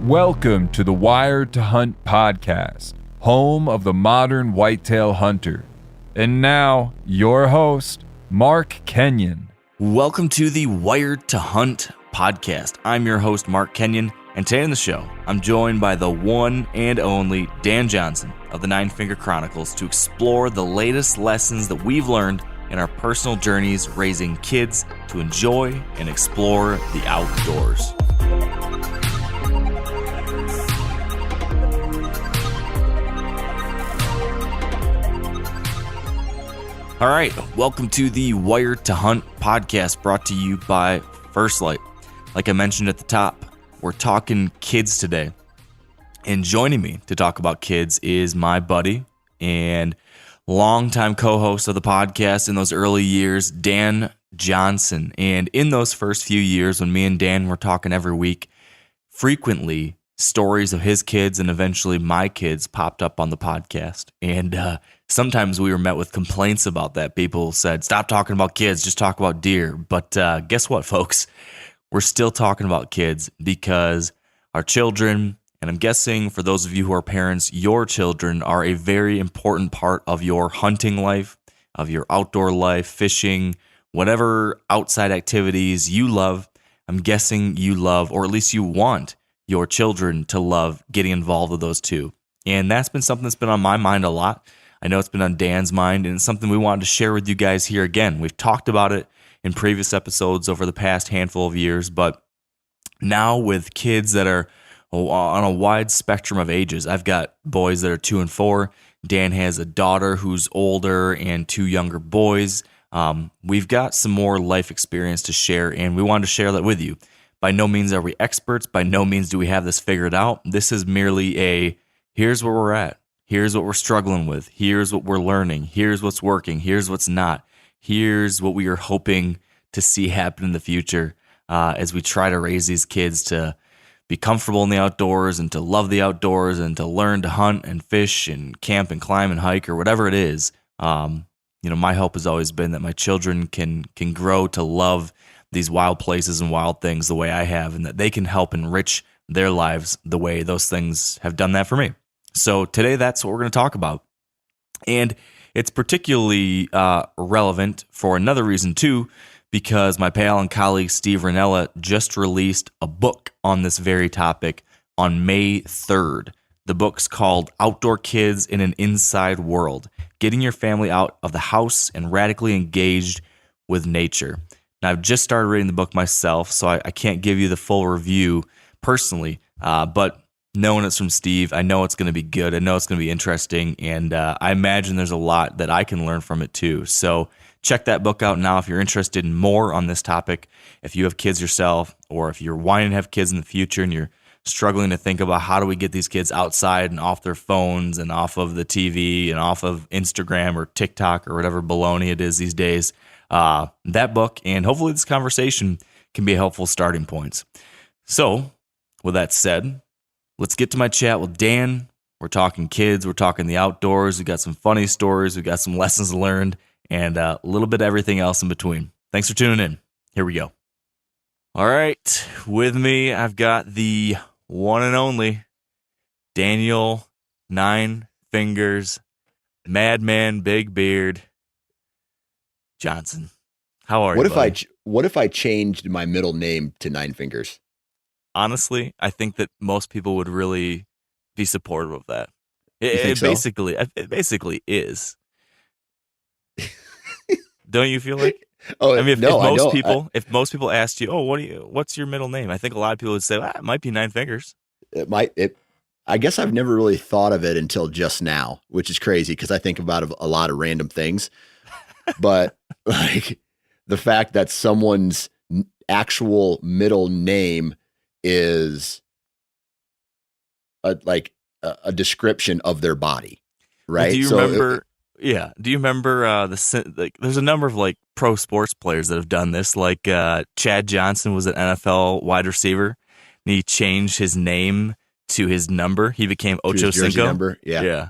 Welcome to the Wired to Hunt podcast, home of the modern whitetail hunter. And now, your host, Mark Kenyon. Welcome to the Wired to Hunt podcast. I'm your host, Mark Kenyon, and today on the show, I'm joined by the one and only Dan Johnson of the Nine Finger Chronicles to explore the latest lessons that we've learned in our personal journeys raising kids to enjoy and explore the outdoors. All right, welcome to the Wired to Hunt podcast brought to you by First Light. Like I mentioned at the top, we're talking kids today. And joining me to talk about kids is my buddy and longtime co-host of the podcast in those early years, Dan Johnson. And in those first few years when me and Dan were talking every week, frequently stories of his kids and eventually my kids popped up on the podcast. And sometimes we were met with complaints about that. People said, stop talking about kids, just talk about deer. But guess what, folks? We're still talking about kids because our children, and I'm guessing for those of you who are parents, your children are a very important part of your hunting life, of your outdoor life, fishing, whatever outside activities you love. I'm guessing you love, or at least you want your children to love getting involved with those too. And that's been something that's been on my mind a lot. I know it's been on Dan's mind, and it's something we wanted to share with you guys here again. We've talked about it in previous episodes over the past handful of years, but now with kids that are on a wide spectrum of ages. I've got boys that are 2 and 4. Dan has a daughter who's older and 2 younger boys. We've got some more life experience to share, and we wanted to share that with you. By no means are we experts. By no means do we have this figured out. This is merely a, here's where we're at. Here's what we're struggling with. Here's what we're learning. Here's what's working. Here's what's not. Here's what we are hoping to see happen in the future as we try to raise these kids to be comfortable in the outdoors and to love the outdoors and to learn to hunt and fish and camp and climb and hike or whatever it is. My hope has always been that my children can grow to love these wild places and wild things the way I have, and that they can help enrich their lives the way those things have done that for me. So today, that's what we're going to talk about. And it's particularly relevant for another reason too, because my pal and colleague Steve Rinella just released a book on this very topic on May 3rd. The book's called Outdoor Kids in an Inside World, Getting Your Family Out of the House and Radically Engaged with Nature. Now, I've just started reading the book myself, so I can't give you the full review personally, but knowing it's from Steve, I know it's going to be good. I know it's going to be interesting, and I imagine there's a lot that I can learn from it too. So check that book out now if you're interested in more on this topic. If you have kids yourself, or if you're wanting to have kids in the future and you're struggling to think about how do we get these kids outside and off their phones and off of the TV and off of Instagram or TikTok or whatever baloney it is these days, that book and hopefully this conversation can be helpful starting points. So with that said, let's get to my chat with Dan. We're talking kids. We're talking the outdoors. We got some funny stories. We got some lessons learned and a little bit of everything else in between. Thanks for tuning in. Here we go. All right. With me, I've got the one and only Daniel Nine Fingers, Madman Big Beard Johnson. How are you, buddy? What if I changed my middle name to Nine Fingers? Honestly, I think that most people would really be supportive of that. It basically is. Don't you feel like? Oh, I mean, if most people asked you, "Oh, what's your middle name?" I think a lot of people would say, "Well, it might be Nine Fingers." I guess I've never really thought of it until just now, which is crazy because I think about a lot of random things. But like the fact that someone's actual middle name is a description of their body, right? Well, do you remember? Do you remember there's a number of pro sports players that have done this. Like Chad Johnson was an NFL wide receiver, and he changed his name to his number. He became Ocho Cinco. Number. Yeah.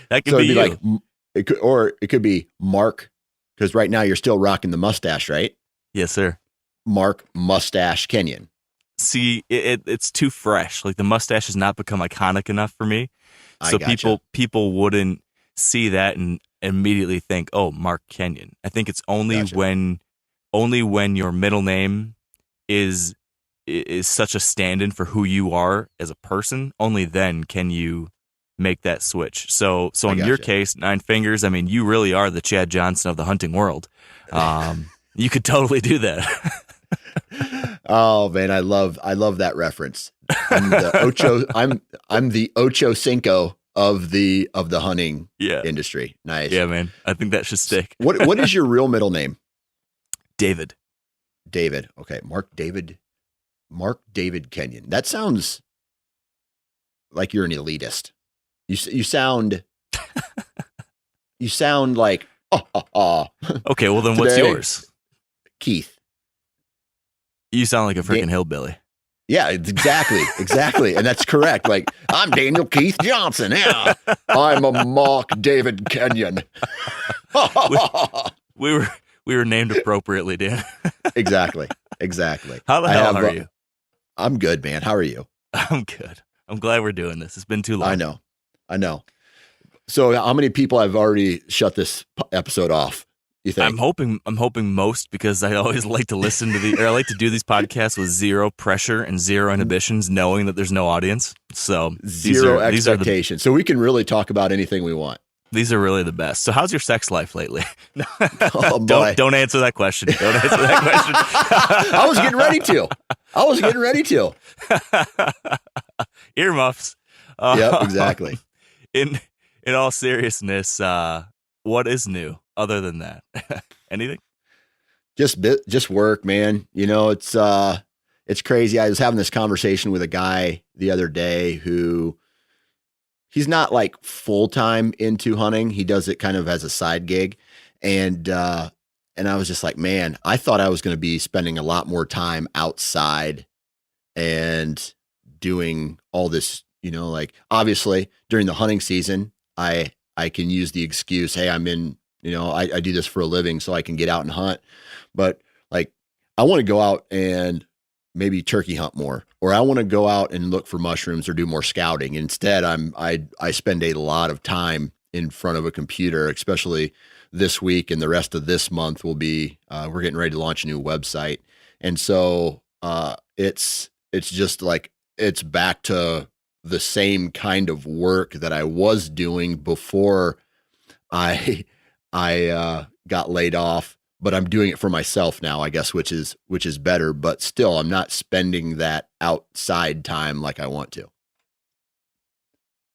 That could be you. It could be Mark, because right now you're still rocking the mustache, right? Yes, sir. Mark Mustache Kenyon. see it's too fresh. Like the mustache has not become iconic enough for me. So people wouldn't see that and immediately think, "Oh, Mark Kenyon." I think it's only when your middle name is such a stand-in for who you are as a person, only then can you make that switch. So in your case, Nine Fingers, I mean, you really are the Chad Johnson of the hunting world. You could totally do that. Oh man, I love that reference. I'm the Ocho Cinco of the hunting industry. Nice. Yeah, man. I think that should stick. What is your real middle name? David. David. Okay. Mark David Kenyon. That sounds like you're an elitist. You sound like Okay, well then what's yours? Keith. You sound like a freaking hillbilly. Yeah, exactly. And that's correct. Like, I'm Daniel Keith Johnson. Yeah. I'm a Mark David Kenyon. we were named appropriately, Dan. Exactly. How the hell are you? I'm good, man. How are you? I'm good. I'm glad we're doing this. It's been too long. I know. So how many people have already shut this episode off, you think? I'm hoping most, because I always like to I like to do these podcasts with zero pressure and zero inhibitions, knowing that there's no audience. So zero expectations. So we can really talk about anything we want. These are really the best. So how's your sex life lately? Oh, boy. Don't answer that question. I was getting ready to. Earmuffs. Yep, exactly. In all seriousness, what is new other than that? Anything? Just work, man. You know, it's crazy. I was having this conversation with a guy the other day who he's not like full-time into hunting. He does it kind of as a side gig. And I was just like, man, I thought I was going to be spending a lot more time outside and doing all this, you know, like obviously during the hunting season, I can use the excuse, hey, I'm in, you know, I do this for a living so I can get out and hunt. But like, I want to go out and maybe turkey hunt more, or I want to go out and look for mushrooms or do more scouting. Instead, I spend a lot of time in front of a computer, especially this week, and the rest of this month will be, we're getting ready to launch a new website. And so, it's just like, it's back to the same kind of work that I was doing before I got laid off, but I'm doing it for myself now, I guess, which is better, but still I'm not spending that outside time like I want to.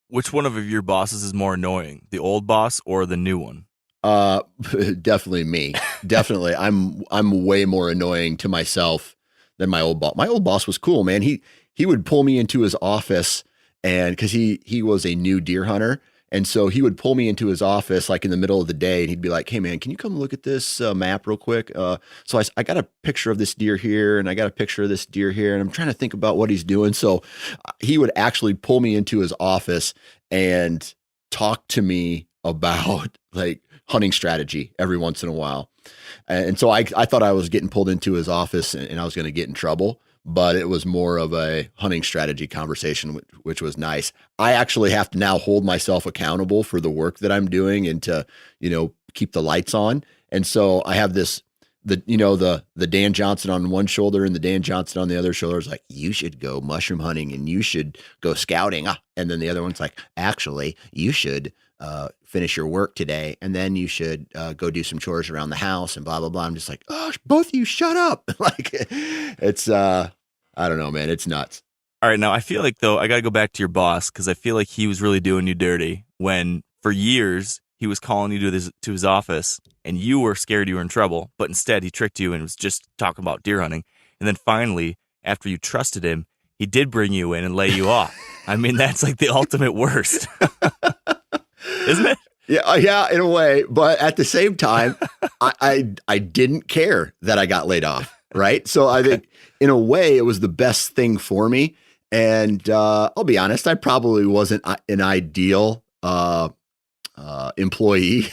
Which one of your bosses is more annoying, the old boss or the new one? Definitely me. Definitely. I'm way more annoying to myself than my old boss. My old boss was cool, man. He would pull me into his office, and cause he was a new deer hunter. And so he would pull me into his office like in the middle of the day, and he'd be like, hey man, can you come look at this map real quick? So I got a picture of this deer here, and I got a picture of this deer here, and I'm trying to think about what he's doing. So he would actually pull me into his office and talk to me about like hunting strategy every once in a while. And so I thought I was getting pulled into his office and I was going to get in trouble, but it was more of a hunting strategy conversation, which was nice. I actually have to now hold myself accountable for the work that I'm doing and to, you know, keep the lights on. And so I have the Dan Johnson on one shoulder and the Dan Johnson on the other shoulder is like, you should go mushroom hunting and you should go scouting. And then the other one's like, actually, you should finish your work today, and then you should go do some chores around the house and blah, blah, blah. I'm just like, oh, both of you shut up. Like, it's, I don't know, man. It's nuts. All right. Now, I feel like, though, I got to go back to your boss, because I feel like he was really doing you dirty when, for years, he was calling you to his office, and you were scared you were in trouble, but instead he tricked you and was just talking about deer hunting. And then finally, after you trusted him, he did bring you in and lay you off. I mean, that's like the ultimate worst. Isn't it? Yeah, in a way. But at the same time, I didn't care that I got laid off, right? So I think in a way it was the best thing for me. And I'll be honest, I probably wasn't an ideal employee.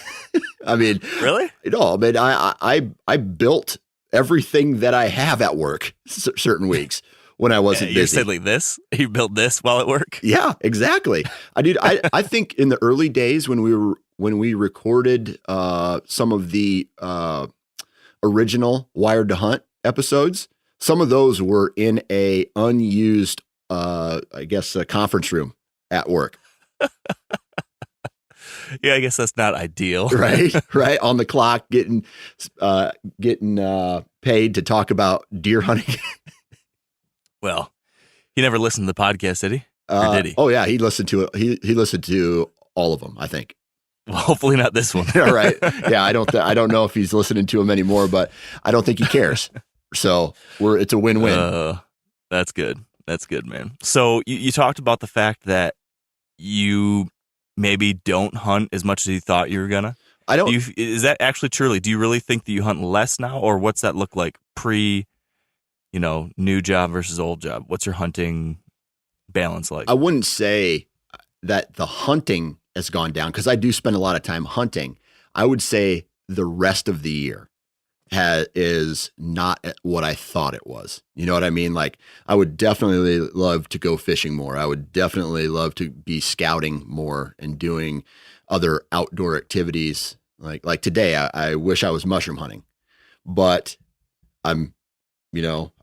I mean, really? No, I mean, I built everything that I have at work certain weeks, when I wasn't You busy. said like this? You built this while at work? Yeah, exactly. I think in the early days when we recorded some of the original Wired to Hunt episodes, some of those were in a unused, I guess, a conference room at work. Yeah, I guess that's not ideal. Right. On the clock, getting paid to talk about deer hunting. Well, he never listened to the podcast, did he? Or did he? Oh yeah, he listened to it. He listened to all of them, I think. Well, hopefully not this one. All right. Yeah, I don't know if he's listening to them anymore, but I don't think he cares. So it's a win-win. That's good. That's good, man. So you talked about the fact that you maybe don't hunt as much as you thought you were gonna. Is that actually true? Do you really think that you hunt less now, or what's that look like pre, new job versus old job? What's your hunting balance like? I wouldn't say that the hunting has gone down because I do spend a lot of time hunting. I would say the rest of the year is not what I thought it was. You know what I mean? Like, I would definitely love to go fishing more. I would definitely love to be scouting more and doing other outdoor activities. Like today, I wish I was mushroom hunting, but I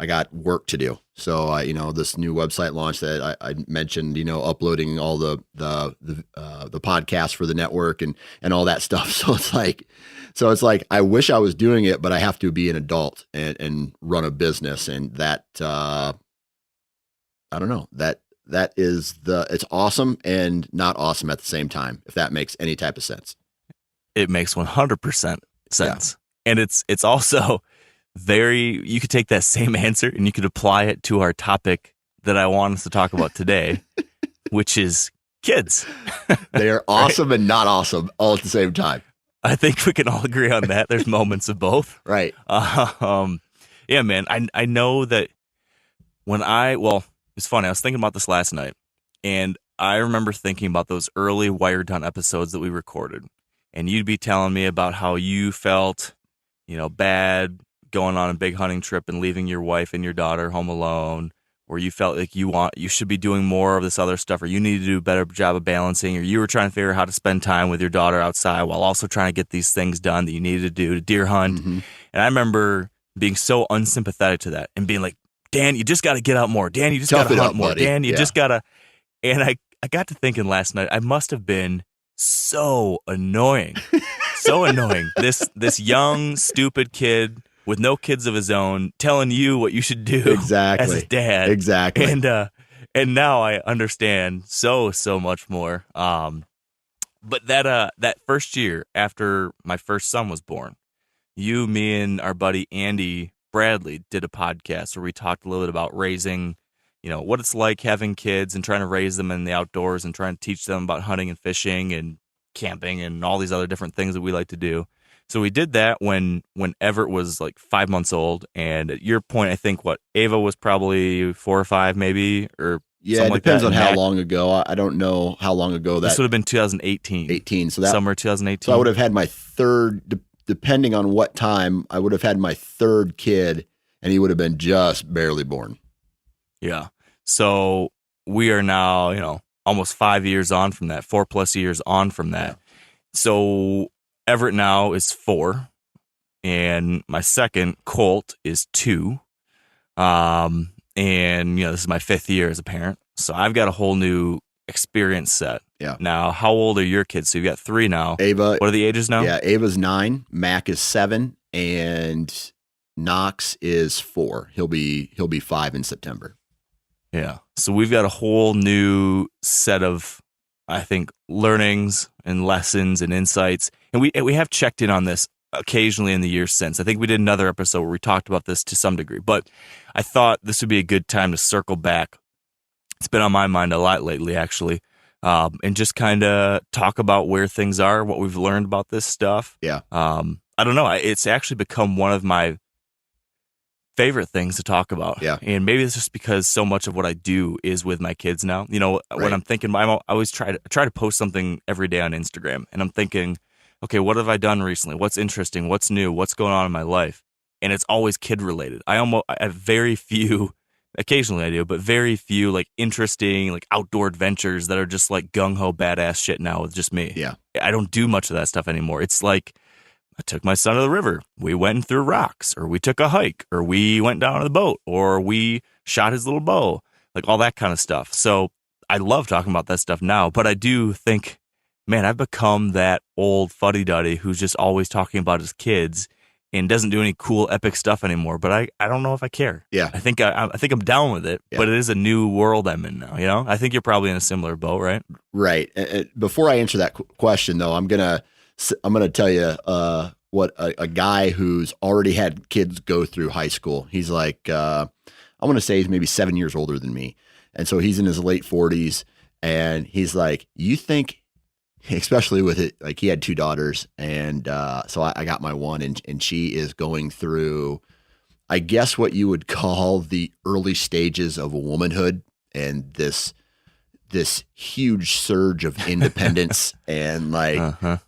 got work to do. So this new website launch that I mentioned, uploading all the podcasts for the network and all that stuff. So it's like, I wish I was doing it, but I have to be an adult and run a business. And that, I don't know, that is it's awesome and not awesome at the same time, if that makes any type of sense. It makes 100% sense. Yeah. And it's also you could take that same answer and you could apply it to our topic that I want us to talk about today, which is kids. They are awesome and not awesome all at the same time. I think we can all agree on that. There's moments of both. Right. Yeah, man. I know that it's funny. I was thinking about this last night, and I remember thinking about those early Wired to Hunt episodes that we recorded, and you'd be telling me about how you felt, bad going on a big hunting trip and leaving your wife and your daughter home alone, or you felt like you should be doing more of this other stuff, or you need to do a better job of balancing, or you were trying to figure out how to spend time with your daughter outside while also trying to get these things done that you needed to do to deer hunt. Mm-hmm. And I remember being so unsympathetic to that and being like, Dan, you just got to get out more. Dan, you just got to hunt more. Buddy. Dan, you just got to. And I got to thinking last night, I must have been so annoying. So annoying. This young, stupid kid with no kids of his own telling you what you should do exactly. as his dad. Exactly. And now I understand so much more. But that first year after my first son was born, me and our buddy Andy Bradley did a podcast where we talked a little bit about raising, what it's like having kids and trying to raise them in the outdoors and trying to teach them about hunting and fishing and camping and all these other different things that we like to do. So we did that when Everett was like 5 months old, and at your point, I think Ava was probably 4 or 5, maybe, or yeah, it depends on how long ago. I don't know how long ago that. This would have been 2018. 18, so that summer 2018. So I would have had my third, depending on what time, I would have had my third kid, and he would have been just barely born. Yeah. So we are now, almost 5 years on from that, 4+ years on from that. Yeah. So Everett now is 4, and my second, Colt, is 2. And, this is my 5th year as a parent. So I've got a whole new experience set. Yeah. Now, how old are your kids? So you've got 3 now. Ava. What are the ages now? Yeah, Ava's 9, Mac is 7, and Knox is 4. He'll be 5 in September. Yeah. So we've got a whole new set of, I think, learnings and lessons and insights. And we have checked in on this occasionally in the years since. I think we did another episode where we talked about this to some degree, but I thought this would be a good time to circle back. It's been on my mind a lot lately, actually, and just kind of talk about where things are, what we've learned about this stuff. Yeah. I don't know. It's actually become one of my favorite things to talk about. Yeah. And maybe it's just because so much of what I do is with my kids now. Right. When I'm thinking, I always try to post something every day on Instagram, and I'm thinking, okay, what have I done recently? What's interesting? What's new? What's going on in my life? And it's always kid related. I have very few occasionally I do, but very few like interesting, like outdoor adventures that are just like gung-ho badass shit now with just me. Yeah. I don't do much of that stuff anymore. It's like I took my son to the river. We went through rocks, or we took a hike, or we went down on the boat, or we shot his little bow, like all that kind of stuff. So I love talking about that stuff now, but I do think, man, I've become that old fuddy-duddy who's just always talking about his kids and doesn't do any cool epic stuff anymore. But I don't know if I care. Yeah. I think I'm down with it, Yeah. but it is a new world I'm in now. You know, I think you're probably in a similar boat, right? Right. Before I answer that question, though, I'm gonna tell you what a guy who's already had kids go through high school. He's like, I want to say he's maybe 7 years older than me, and so he's in his late 40s, and he's like, you think, especially with it, like he had 2 daughters, and so I got my one, and she is going through, I guess, what you would call the early stages of womanhood, and this huge surge of independence and like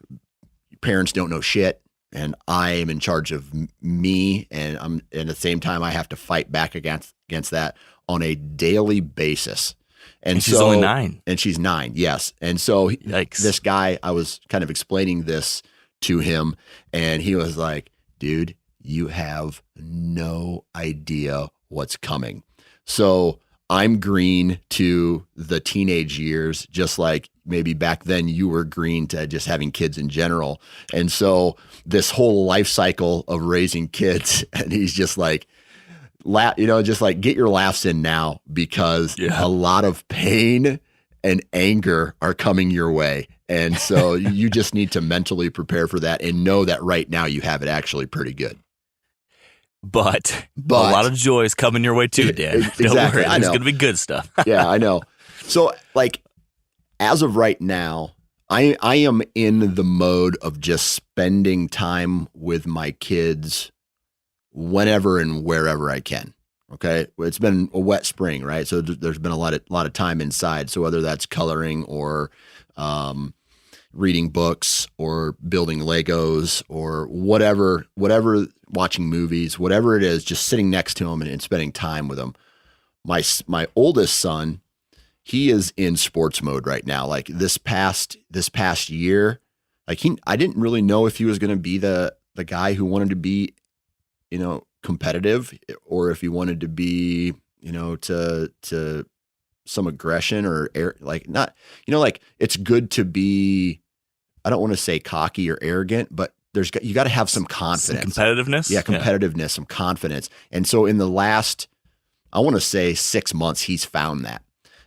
parents don't know shit, and I am in charge of me, and I'm at the same time I have to fight back against that on a daily basis. And she's only 9. And she's 9, yes. And so Yikes. This guy, I was kind of explaining this to him, and he was like, dude, you have no idea what's coming. So I'm green to the teenage years, just like maybe back then you were green to just having kids in general. And so this whole life cycle of raising kids, and he's just like, just like get your laughs in now, because a lot of pain and anger are coming your way. And so you just need to mentally prepare for that and know that right now you have it actually pretty good. But a lot of joy is coming your way too, Dan. Exactly. Don't worry. I know. There's going to be good stuff. Yeah, I know. So like, as of right now, I am in the mode of just spending time with my kids whenever and wherever I can. Okay. It's been a wet spring, right? So there's been a lot of time inside. So whether that's coloring or, reading books or building Legos or whatever, watching movies, whatever it is, just sitting next to them and spending time with them. My oldest son, he is in sports mode right now. Like this past year, like I didn't really know if he was going to be the guy who wanted to be, competitive, or if he wanted to be, to some aggression or like not, like it's good to be, I don't want to say cocky or arrogant, but you got to have some confidence, some competitiveness. Yeah. Competitiveness, some confidence. And so in the last, I want to say 6 months, he's found that.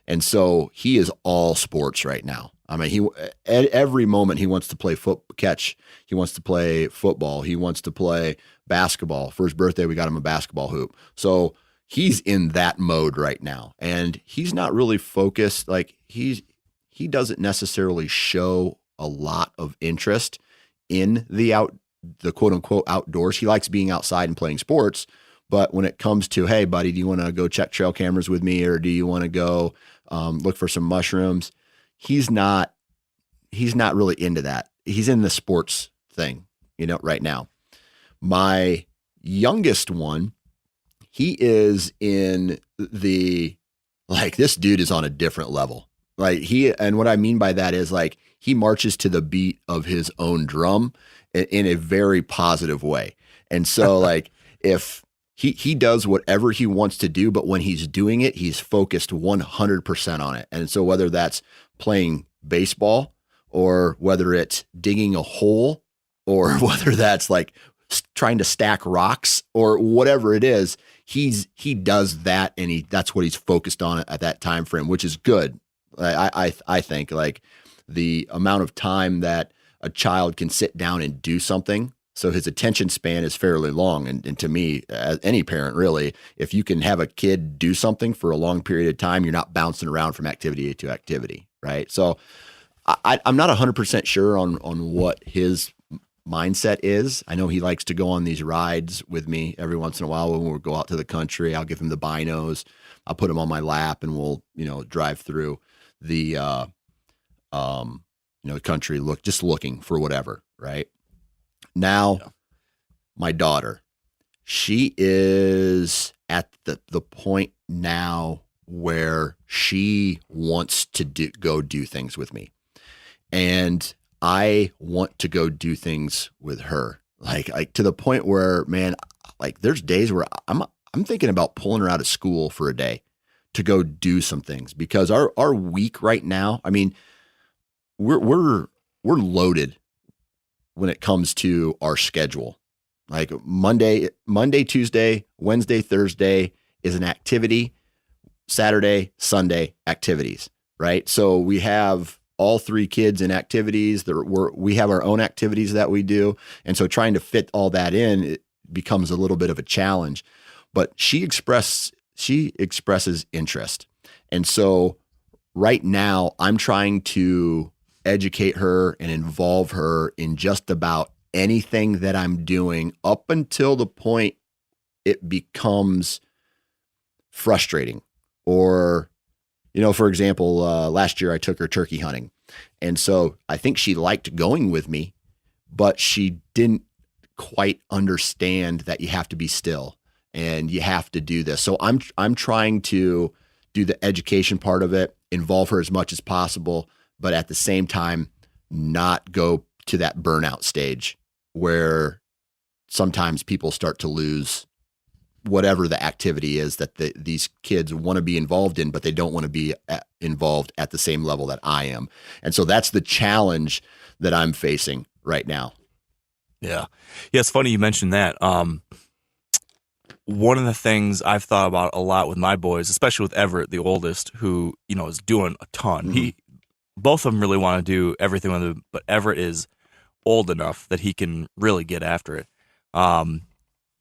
And so he is all sports right now. I mean, at every moment he wants to play catch. He wants to play football. He wants to play basketball. For his birthday, we got him a basketball hoop. So he's in that mode right now, and he's not really focused. Like he doesn't necessarily show a lot of interest in the quote unquote outdoors. He likes being outside and playing sports, but when it comes to, hey buddy, do you want to go check trail cameras with me, or do you want to go look for some mushrooms? He's not really into that. He's in the sports thing, right now. My youngest one, he is in this dude is on a different level. Like and what I mean by that is like, he marches to the beat of his own drum in a very positive way. And so like, if he does whatever he wants to do, but when he's doing it, he's focused 100% on it. And so whether that's playing baseball, or whether it's digging a hole, or whether that's like trying to stack rocks, or whatever it is, he does that, and that's what he's focused on at that time frame, which is good. I think like the amount of time that a child can sit down and do something, so his attention span is fairly long. And to me, as any parent, really, if you can have a kid do something for a long period of time, you're not bouncing around from activity to activity, right? So I'm not 100% sure on what his mindset is. I know he likes to go on these rides with me every once in a while when we go out to the country. I'll give him the binos. I'll put him on my lap, and we'll, drive through the, country, looking for whatever, right? Now, my daughter, She is at the point now where she wants to go do things with me. And I want to go do things with her. Like to the point where, man, like there's days where I'm thinking about pulling her out of school for a day to go do some things, because our week right now, I mean, we're loaded when it comes to our schedule. Like Monday, Tuesday, Wednesday, Thursday is an activity. Saturday, Sunday activities, right? So we have all three kids in activities. We have our own activities that we do. And so trying to fit all that in, it becomes a little bit of a challenge. But she expresses interest. And so right now I'm trying to educate her and involve her in just about anything that I'm doing up until the point it becomes frustrating. Or, for example, last year I took her turkey hunting. And so I think she liked going with me, but she didn't quite understand that you have to be still and you have to do this. So I'm trying to do the education part of it, involve her as much as possible, but at the same time, not go to that burnout stage where sometimes people start to lose whatever the activity is that these kids want to be involved in, but they don't want to be involved at the same level that I am. And so that's the challenge that I'm facing right now. Yeah. Yeah. It's funny you mentioned that. One of the things I've thought about a lot with my boys, especially with Everett, the oldest, who, is doing a ton. Mm-hmm. Both of them really want to do everything with him, but Everett is old enough that he can really get after it.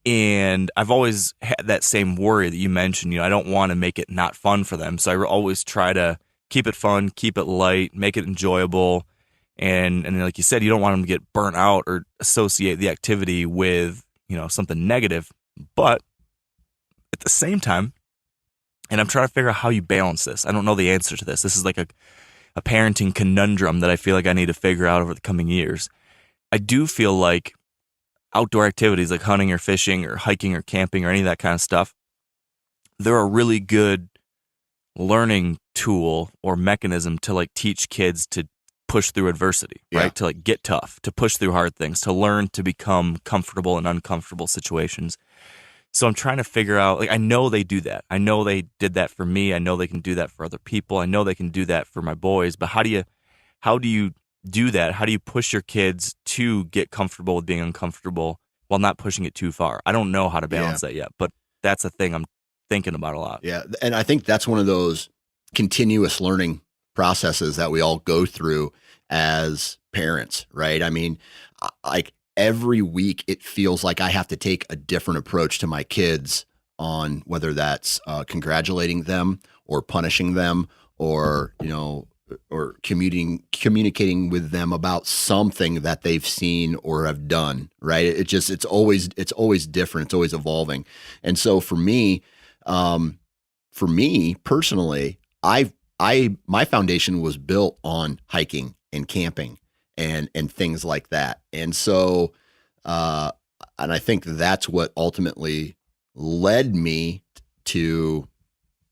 And I've always had that same worry that you mentioned. I don't want to make it not fun for them. So I always try to keep it fun, keep it light, make it enjoyable. And like you said, you don't want them to get burnt out or associate the activity with, something negative. But at the same time, and I'm trying to figure out how you balance this. I don't know the answer to this. This is like a parenting conundrum that I feel like I need to figure out over the coming years. I do feel like outdoor activities like hunting or fishing or hiking or camping or any of that kind of stuff, they're a really good learning tool or mechanism to like teach kids to push through adversity, right? To like get tough, to push through hard things, to learn to become comfortable in uncomfortable situations. So I'm trying to figure out, like, I know they do that. I know they did that for me. I know they can do that for other people. I know they can do that for my boys. But how do you do that? How do you push your kids to get comfortable with being uncomfortable while not pushing it too far? I don't know how to balance that yet, but that's a thing I'm thinking about a lot. Yeah. And I think that's one of those continuous learning processes that we all go through as parents, right? I mean, like every week it feels like I have to take a different approach to my kids on whether that's congratulating them or punishing them or, or communicating with them about something that they've seen or have done, right? It's always different. It's always evolving. And so for me personally, my foundation was built on hiking and camping and things like that. And so, and I think that's what ultimately led me to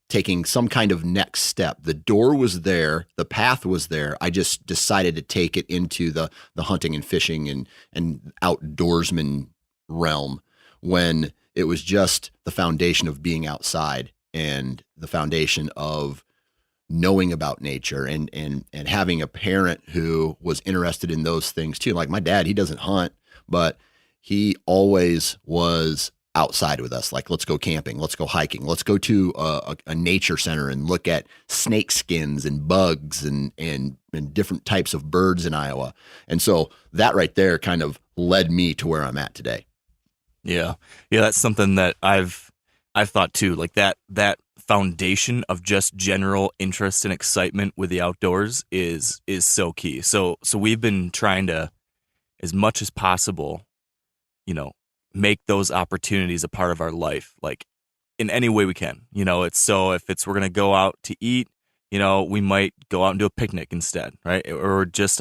taking some kind of next step. The door was there, the path was there. I just decided to take it into the hunting and fishing and outdoorsman realm when it was just the foundation of being outside and the foundation of knowing about nature and having a parent who was interested in those things too. Like my dad, he doesn't hunt, but he always was outside with us. Like, let's go camping, let's go hiking, let's go to a nature center and look at snake skins and bugs and different types of birds in Iowa. And so that right there kind of led me to where I'm at today. Yeah. Yeah. That's something that I've thought too, like that foundation of just general interest and excitement with the outdoors is so key. So we've been trying to, as much as possible, make those opportunities a part of our life, like in any way we can. It's so if we're going to go out to eat, we might go out and do a picnic instead, right? Or just,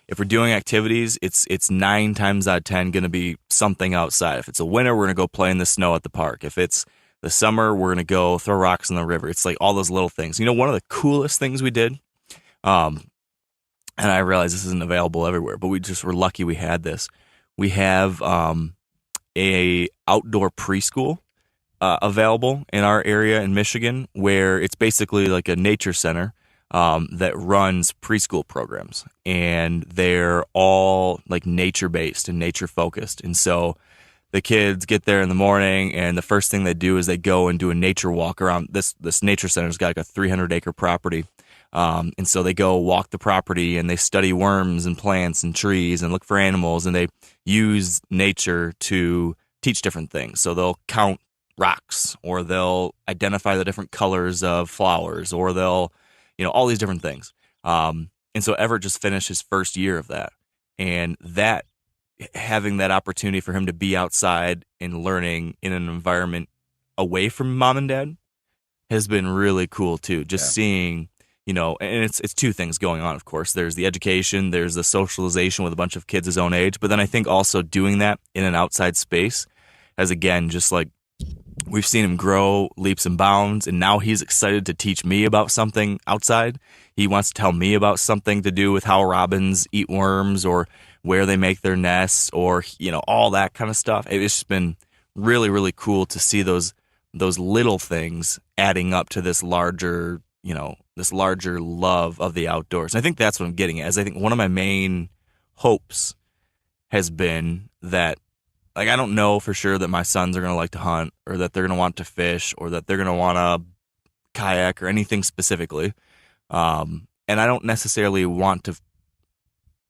if we're doing activities, it's 9 times out of 10 going to be something outside. If it's a winter, we're going to go play in the snow at the park. If it's the summer, we're going to go throw rocks in the river. It's like all those little things. One of the coolest things we did, and I realize this isn't available everywhere, but we just were lucky we had this. We have a outdoor preschool available in our area in Michigan, where it's basically like a nature center that runs preschool programs, and they're all like nature based and nature focused. And so the kids get there in the morning, and the first thing they do is they go and do a nature walk around this nature center's got like a 300-acre property. And so they go walk the property, and they study worms and plants and trees and look for animals, and they use nature to teach different things. So they'll count rocks, or they'll identify the different colors of flowers, or they'll, all these different things. And so Everett just finished his first year of that, and that having that opportunity for him to be outside and learning in an environment away from mom and dad has been really cool too. Just seeing, and it's two things going on, of course. There's the education, there's the socialization with a bunch of kids his own age, but then I think also doing that in an outside space has, again, just like, we've seen him grow leaps and bounds, and now he's excited to teach me about something outside. He wants to tell me about something to do with how robins eat worms, or where they make their nests, or, all that kind of stuff. It's just been really, really cool to see those little things adding up to this larger, this larger love of the outdoors. And I think that's what I'm getting at. I think one of my main hopes has been that, like, I don't know for sure that my sons are going to like to hunt, or that they're going to want to fish, or that they're going to want to kayak, or anything specifically. And I don't necessarily want to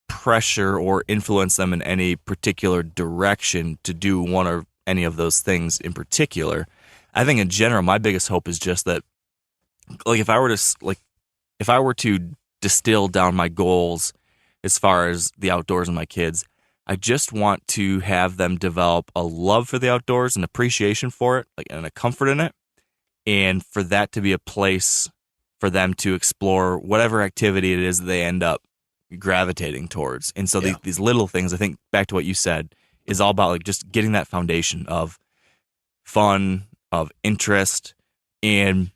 pressure or influence them in any particular direction to do one or any of those things in particular. I think in general, my biggest hope is just that, like, if I were to distill down my goals as far as the outdoors and my kids, I just want to have them develop a love for the outdoors, an appreciation for it, like, and a comfort in it, and for that to be a place for them to explore whatever activity it is that they end up gravitating towards. And so these little things, I think, back to what you said, is all about, like, just getting that foundation of fun, of interest. And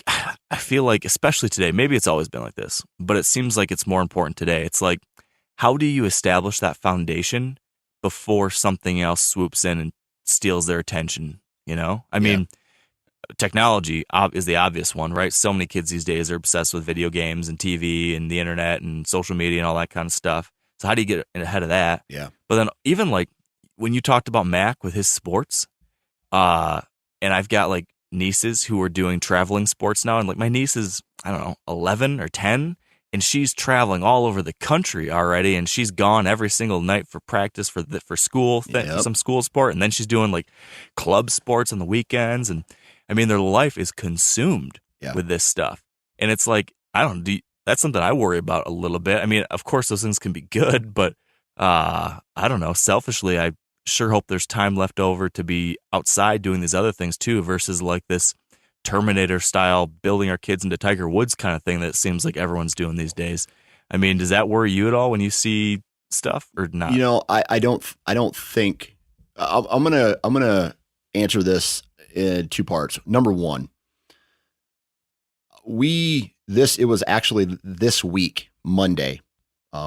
I feel like, especially today, maybe it's always been like this, but it seems like it's more important today. It's like, how do you establish that foundation before something else swoops in and steals their attention? I mean, technology is the obvious one, right? So many kids these days are obsessed with video games and TV and the internet and social media and all that kind of stuff. So how do you get ahead of that? Yeah. But then even like when you talked about Mac with his sports, and I've got like nieces who are doing traveling sports now, and like my niece is, I don't know, 11 or 10, and she's traveling all over the country already, and she's gone every single night for practice for school, some school sport, and then she's doing like club sports on the weekends, and I mean, their life is consumed with this stuff. And it's like, that's something I worry about a little bit. I mean, of course, those things can be good, but I don't know. Selfishly, I sure hope there's time left over to be outside doing these other things too, versus like this Terminator style building our kids into Tiger Woods kind of thing that seems like everyone's doing these days. I mean, does that worry you at all when you see stuff, or not? I don't think I'm gonna answer this in two parts. Number one, it was actually this week, Monday.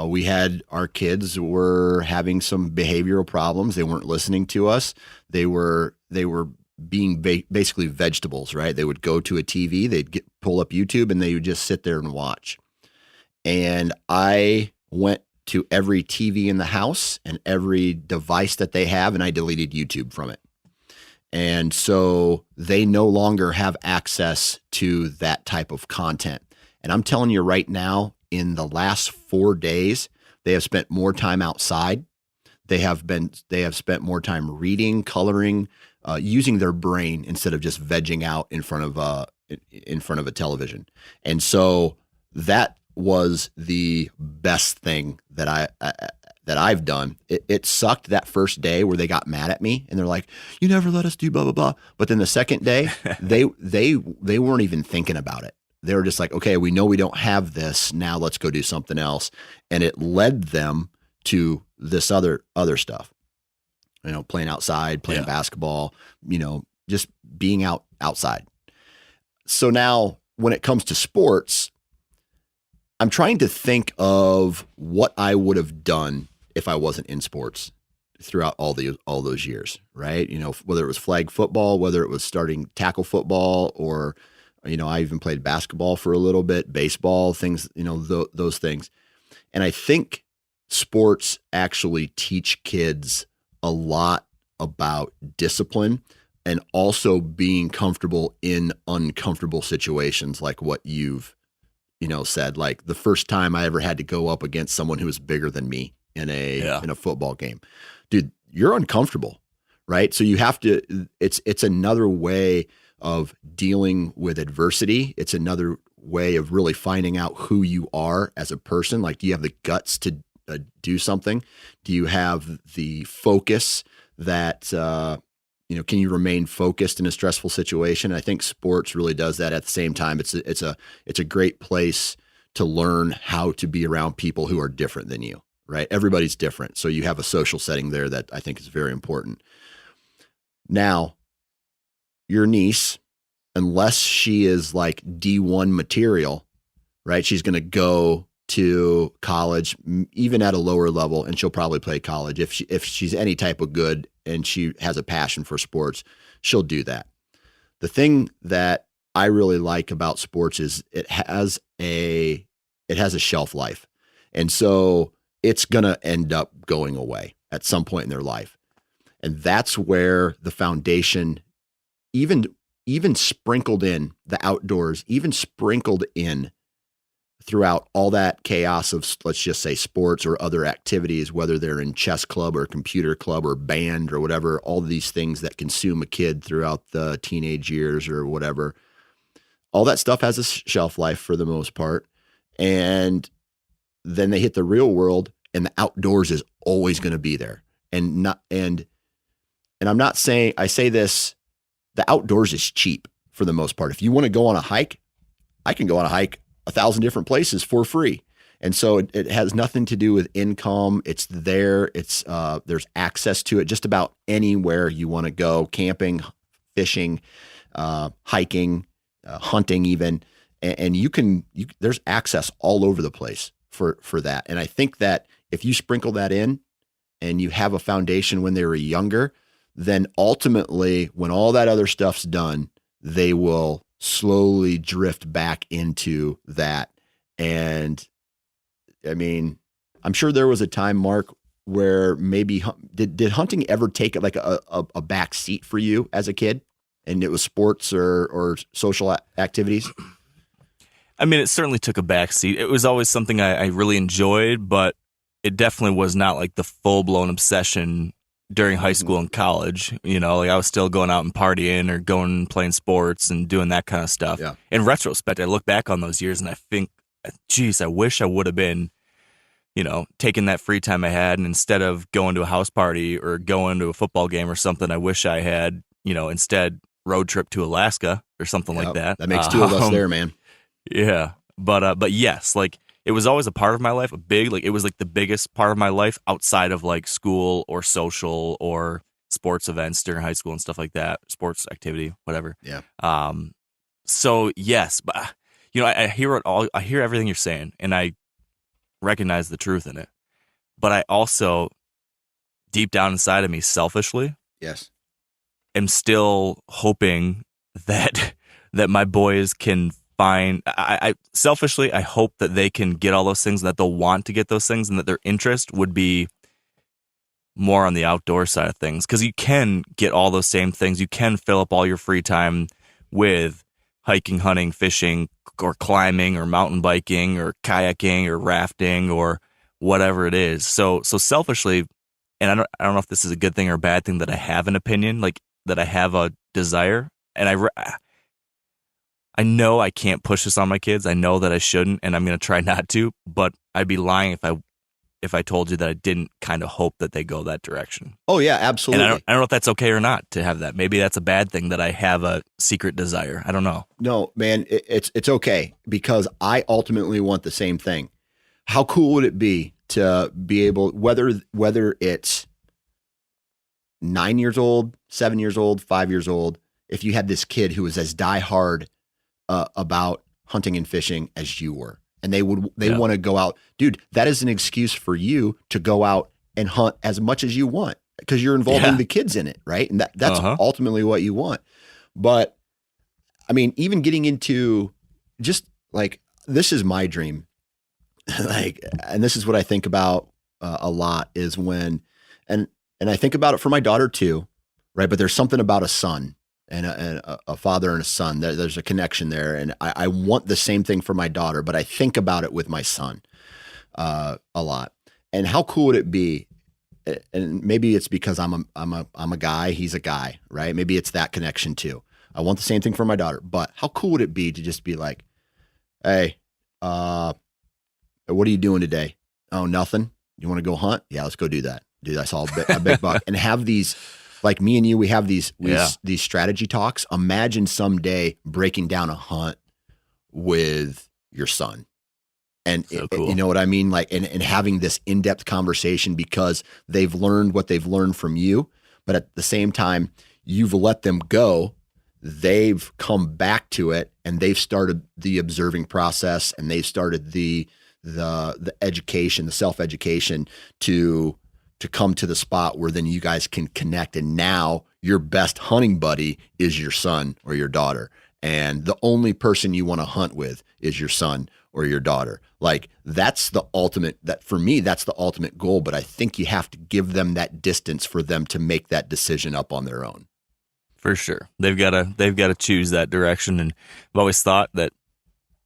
We had our kids were having some behavioral problems. They weren't listening to us. They were being basically vegetables, right? They would go to a TV, they'd pull up YouTube, and they would just sit there and watch. And I went to every TV in the house and every device that they have, and I deleted YouTube from it. And so they no longer have access to that type of content. And I'm telling you right now, in the last 4 days, they have spent more time outside. They have spent more time reading, coloring, using their brain instead of just vegging out in front of a television. And so that was the best thing that I've done. It sucked that first day where they got mad at me and they're like, "You never let us do blah blah blah." But then the second day, they weren't even thinking about it. they were just like, okay, we know we don't have this. Now let's go do something else. And it led them to this other stuff, playing outside, playing basketball, just being outside. So now when it comes to sports, I'm trying to think of what I would have done if I wasn't in sports throughout all those years, right? Whether it was flag football, whether it was starting tackle football, or, I even played basketball for a little bit, baseball, things, those things. And I think sports actually teach kids a lot about discipline and also being comfortable in uncomfortable situations, like what you've, said. Like the first time I ever had to go up against someone who was bigger than me in a football game, dude, you're uncomfortable, right? So you have to, it's another way of dealing with adversity. It's another way of really finding out who you are as a person. Like, do you have the guts to do something? Do you have the focus that, can you remain focused in a stressful situation? I think sports really does that. At the same time, it's a great place to learn how to be around people who are different than you, right? Everybody's different. So you have a social setting there that I think is very important. Now, your niece, unless she is like D1 material, right? She's going to go to college, even at a lower level, and she'll probably play college. If she's any type of good and she has a passion for sports, she'll do that. The thing that I really like about sports is it has a shelf life. And so it's going to end up going away at some point in their life. And that's where the foundation, even sprinkled in the outdoors, even sprinkled in throughout all that chaos of, let's just say, sports or other activities, whether they're in chess club or computer club or band or whatever, all these things that consume a kid throughout the teenage years or whatever, all that stuff has a shelf life for the most part. And then they hit the real world, and the outdoors is always going to be there. And I'm not saying, I say this, the outdoors is cheap for the most part. If you want to go on a hike, I can go on a hike 1,000 different places for free. And so it has nothing to do with income. It's there. It's there's access to it just about anywhere you want to go, camping, fishing, hiking, hunting even. And there's access all over the place for that. And I think that if you sprinkle that in and you have a foundation when they were younger, then ultimately when all that other stuff's done, they will slowly drift back into that. And I mean, I'm sure there was a time, Mark, where maybe did hunting ever take like a back seat for you as a kid, and it was sports or social activities? I mean, it certainly took a back seat. It was always something I really enjoyed, but it definitely was not like the full-blown obsession during high school and college. Like I was still going out and partying or going and playing sports and doing that kind of stuff. Yeah. In retrospect, I look back on those years and I think, geez, I wish I would have been, taking that free time I had, and instead of going to a house party or going to a football game or something, I wish I had, instead road trip to Alaska or something like that. That makes two of us there, man. Yeah. But yes, like it was always a part of my life, it was like the biggest part of my life outside of like school or social or sports events during high school and stuff like that, sports activity, whatever. Yeah. So yes, but I hear it all. I hear everything you're saying, and I recognize the truth in it. But I also, deep down inside of me, selfishly, yes, am still hoping that my boys can find. I selfishly, I hope that they can get all those things, and that they'll want to get those things, and that their interest would be more on the outdoor side of things. Because you can get all those same things. You can fill up all your free time with hiking, hunting, fishing, or climbing, or mountain biking, or kayaking, or rafting, or whatever it is. So selfishly, and I don't know if this is a good thing or a bad thing, that I have an opinion, like that I have a desire, and I know I can't push this on my kids. I know that I shouldn't, and I'm going to try not to, but I'd be lying if I if I told you that I didn't kind of hope that they go that direction. Oh yeah, absolutely. And I don't know if that's okay or not to have that. Maybe that's a bad thing that I have a secret desire. I don't know. No, man, it's okay, because I ultimately want the same thing. How cool would it be to be able, whether it's 9 years old, 7 years old, 5 years old, if you had this kid who was as diehard about hunting and fishing as you were, and they want to go out, dude, that is an excuse for you to go out and hunt as much as you want, because you're involving the kids in it, right? And that's ultimately what you want. But I mean, even getting into just like, this is my dream. Like, and this is what I think about a lot is when, and I think about it for my daughter too, right? But there's something about a son and a father and a son. There's a connection there, and I want the same thing for my daughter, but I think about it with my son a lot. And how cool would it be? And maybe it's because I'm a guy, he's a guy, right? Maybe it's that connection too. I want the same thing for my daughter, but how cool would it be to just be like, hey, what are you doing today? Oh, nothing. You want to go hunt? Yeah, let's go do that. Dude, I saw a big buck. And have these, like me and you, we have these strategy talks. Imagine someday breaking down a hunt with your son. And so cool. You know what I mean? Like, and having this in-depth conversation, because they've learned what they've learned from you, but at the same time, you've let them go. They've come back to it, and they've started the observing process, and they've started the education, the self-education to come to the spot where then you guys can connect. And now your best hunting buddy is your son or your daughter. And the only person you want to hunt with is your son or your daughter. Like, that's the ultimate, that for me, that's the ultimate goal. But I think you have to give them that distance for them to make that decision up on their own. For sure. They've got to choose that direction. And I've always thought that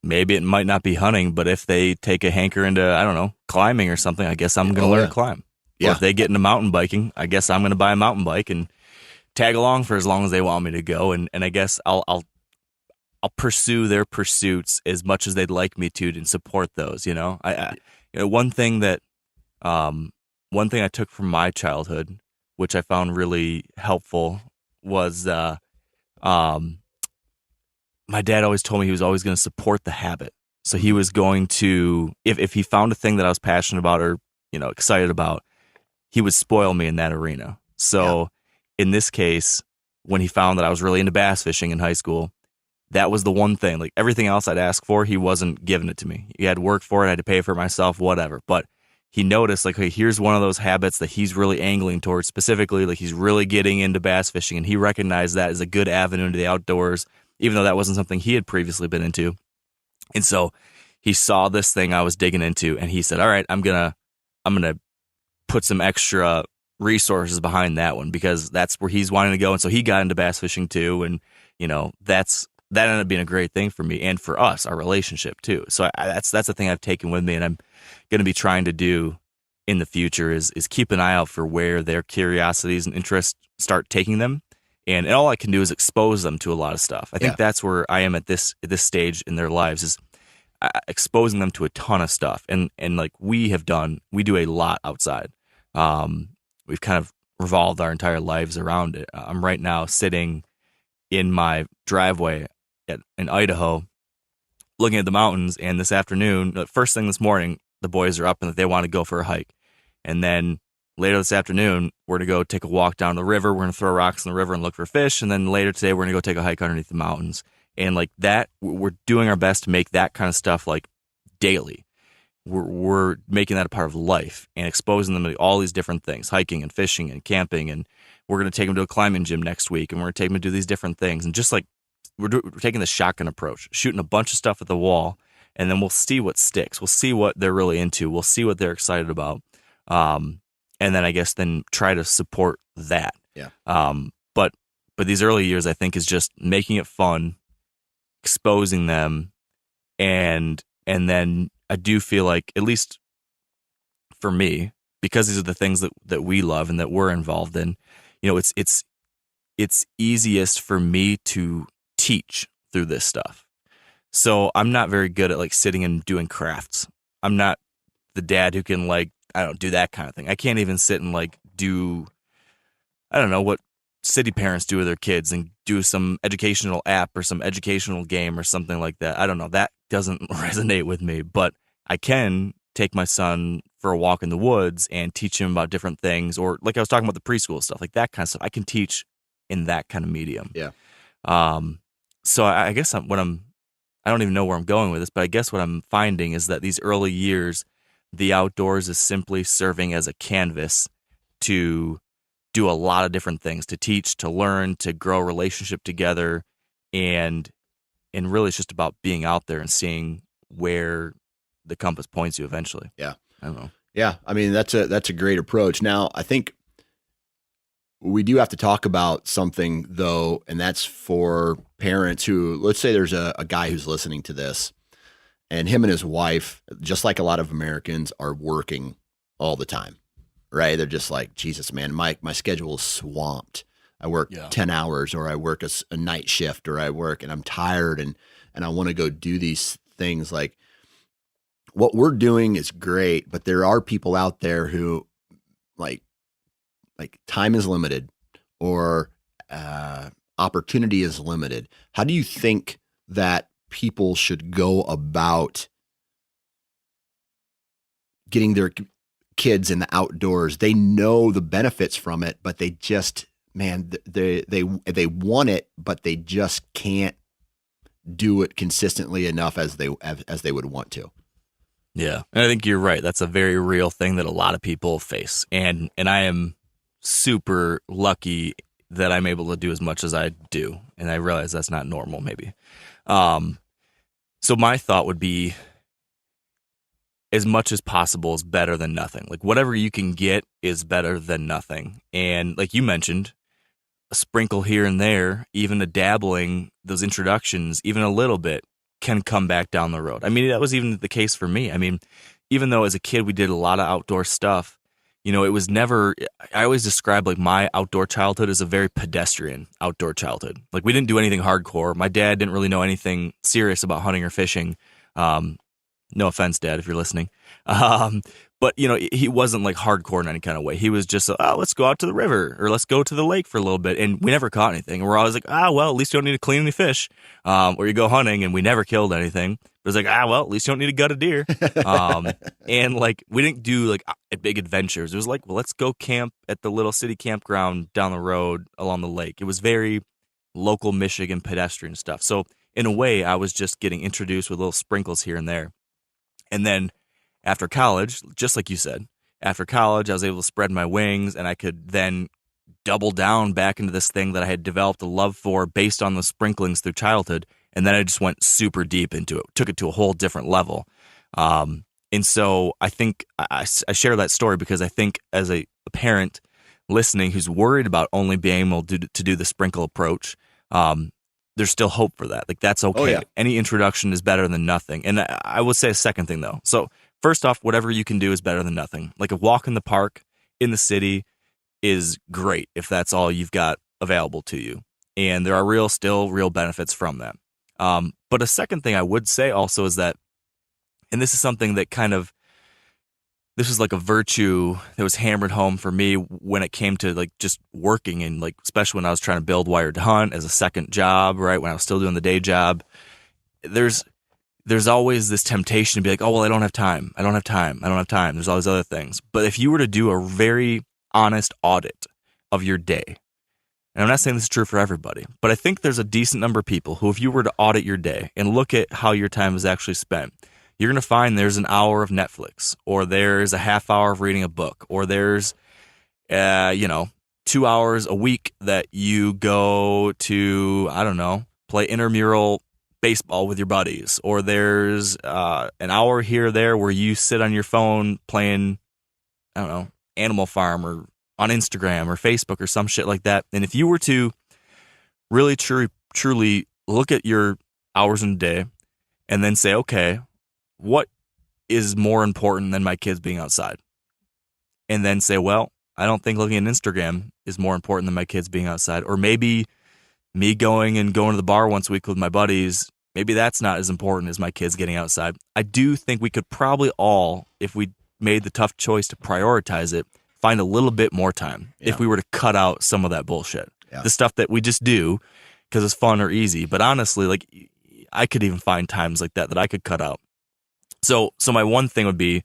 maybe it might not be hunting, but if they take a hanker into, I don't know, climbing or something, I guess I'm going to learn to climb. Yeah. Or if they get into mountain biking, I guess I'm going to buy a mountain bike and tag along for as long as they want me to go. And I guess I'll pursue their pursuits as much as they'd like me to and support those. One thing I took from my childhood, which I found really helpful, was my dad always told me he was always going to support the habit. So he was going to, if he found a thing that I was passionate about or excited about, he would spoil me in that arena. So in this case, when he found that I was really into bass fishing in high school, that was the one thing. Like, everything else I'd ask for, he wasn't giving it to me. He had to work for it, I had to pay for it myself, whatever. But he noticed, like, hey, here's one of those habits that he's really angling towards, specifically, like, he's really getting into bass fishing, and he recognized that as a good avenue into the outdoors, even though that wasn't something he had previously been into. And so he saw this thing I was digging into, and he said, all right, I'm gonna put some extra resources behind that one, because that's where he's wanting to go. And so he got into bass fishing too, and that ended up being a great thing for me and for us, our relationship too. So that's the thing I've taken with me, and I'm going to be trying to do in the future is keep an eye out for where their curiosities and interests start taking them. And all I can do is expose them to a lot of stuff. I think that's where I am at this stage in their lives, is exposing them to a ton of stuff. And like we do a lot outside. We've kind of revolved our entire lives around it. I'm right now sitting in my driveway in Idaho, looking at the mountains. And this afternoon, first thing this morning, the boys are up and they want to go for a hike. And then later this afternoon, we're going to go take a walk down the river. We're going to throw rocks in the river and look for fish. And then later today, we're going to go take a hike underneath the mountains. And like that, we're doing our best to make that kind of stuff like daily. We're making that a part of life and exposing them to all these different things, hiking and fishing and camping. And we're going to take them to a climbing gym next week, and we're going to take them to do these different things. And just like we're taking the shotgun approach, shooting a bunch of stuff at the wall, and then we'll see what sticks. We'll see what they're really into. We'll see what they're excited about. And then I guess then try to support that. Yeah. But these early years, I think, is just making it fun, exposing them, and then I do feel like, at least for me, because these are the things that we love and that we're involved in, it's easiest for me to teach through this stuff. So I'm not very good at like sitting and doing crafts. I'm not the dad who can like, I don't do that kind of thing. I can't even sit and like do, I don't know what city parents do with their kids and do some educational app or some educational game or something like that. I don't know. That doesn't resonate with me, but I can take my son for a walk in the woods and teach him about different things, or like I was talking about the preschool stuff, like that kind of stuff. I can teach in that kind of medium. Yeah. So I guess I don't even know where I'm going with this, but I guess what I'm finding is that these early years, the outdoors is simply serving as a canvas to do a lot of different things, to teach, to learn, to grow a relationship together. And really it's just about being out there and seeing where the compass points you eventually. Yeah. I don't know. Yeah. I mean, that's a great approach. Now, I think we do have to talk about something though, and that's for parents who, let's say there's a guy who's listening to this and him and his wife, just like a lot of Americans, are working all the time, right? They're just like, Jesus, man, my schedule is swamped. I work 10 hours, or I work a night shift, or I work and I'm tired and I want to go do these things. Like, what we're doing is great, but there are people out there who like time is limited, or opportunity is limited. How do you think that people should go about getting their kids in the outdoors? They know the benefits from it, but they just, man, they want it, but they just can't do it consistently enough as they would want to. Yeah. And I think you're right. That's a very real thing that a lot of people face. And I am super lucky that I'm able to do as much as I do. And I realize that's not normal, maybe. So my thought would be, as much as possible is better than nothing. Like, whatever you can get is better than nothing. And like you mentioned, a sprinkle here and there, even a dabbling, those introductions, even a little bit, can come back down the road. I mean, that was even the case for me. I mean, even though as a kid we did a lot of outdoor stuff, you know, it was never, I always describe like my outdoor childhood as a very pedestrian outdoor childhood. Like, we didn't do anything hardcore. My dad didn't really know anything serious about hunting or fishing. No offense, Dad, if you're listening. But, you know, he wasn't like hardcore in any kind of way. He was just, let's go out to the river, or let's go to the lake for a little bit. And we never caught anything. And we're always like, well, at least you don't need to clean any fish. Or you go hunting, and we never killed anything. But it's like, well, at least you don't need to gut a deer. And like, we didn't do like big adventures. It was like, well, let's go camp at the little city campground down the road along the lake. It was very local Michigan pedestrian stuff. So in a way, I was just getting introduced with little sprinkles here and there. And then after college, just like you said, after college, I was able to spread my wings, and I could then double down back into this thing that I had developed a love for based on the sprinklings through childhood. And then I just went super deep into it, took it to a whole different level. And so I think I share that story because I think as a parent listening who's worried about only being able to do the sprinkle approach, there's still hope for that. Like, that's okay. Oh, yeah. Any introduction is better than nothing. And I would say a second thing, though. So first off, whatever you can do is better than nothing. Like, a walk in the park in the city is great if that's all you've got available to you. And there are still real benefits from that. But a second thing I would say also is that, and this is something that this was like a virtue that was hammered home for me when it came to like just working, and like, especially when I was trying to build Wired to Hunt as a second job, right? When I was still doing the day job, there's always this temptation to be like, oh, well, I don't have time. There's all these other things. But if you were to do a very honest audit of your day, and I'm not saying this is true for everybody, but I think there's a decent number of people who, if you were to audit your day and look at how your time is actually spent, you're going to find there's an hour of Netflix, or there's a half hour of reading a book, or there's, 2 hours a week that you go to, I don't know, play intramural baseball with your buddies, or there's an hour here or there where you sit on your phone playing, I don't know, Animal Farm or on Instagram or Facebook or some shit like that. And if you were to really truly look at your hours in a day and then say, okay, what is more important than my kids being outside? And then say, well, I don't think looking at Instagram is more important than my kids being outside. Or maybe me going to the bar once a week with my buddies, maybe that's not as important as my kids getting outside. I do think we could probably all, if we made the tough choice to prioritize it, find a little bit more time if we were to cut out some of that bullshit. Yeah. The stuff that we just do because it's fun or easy. But honestly, like, I could even find times like that I could cut out. So my one thing would be,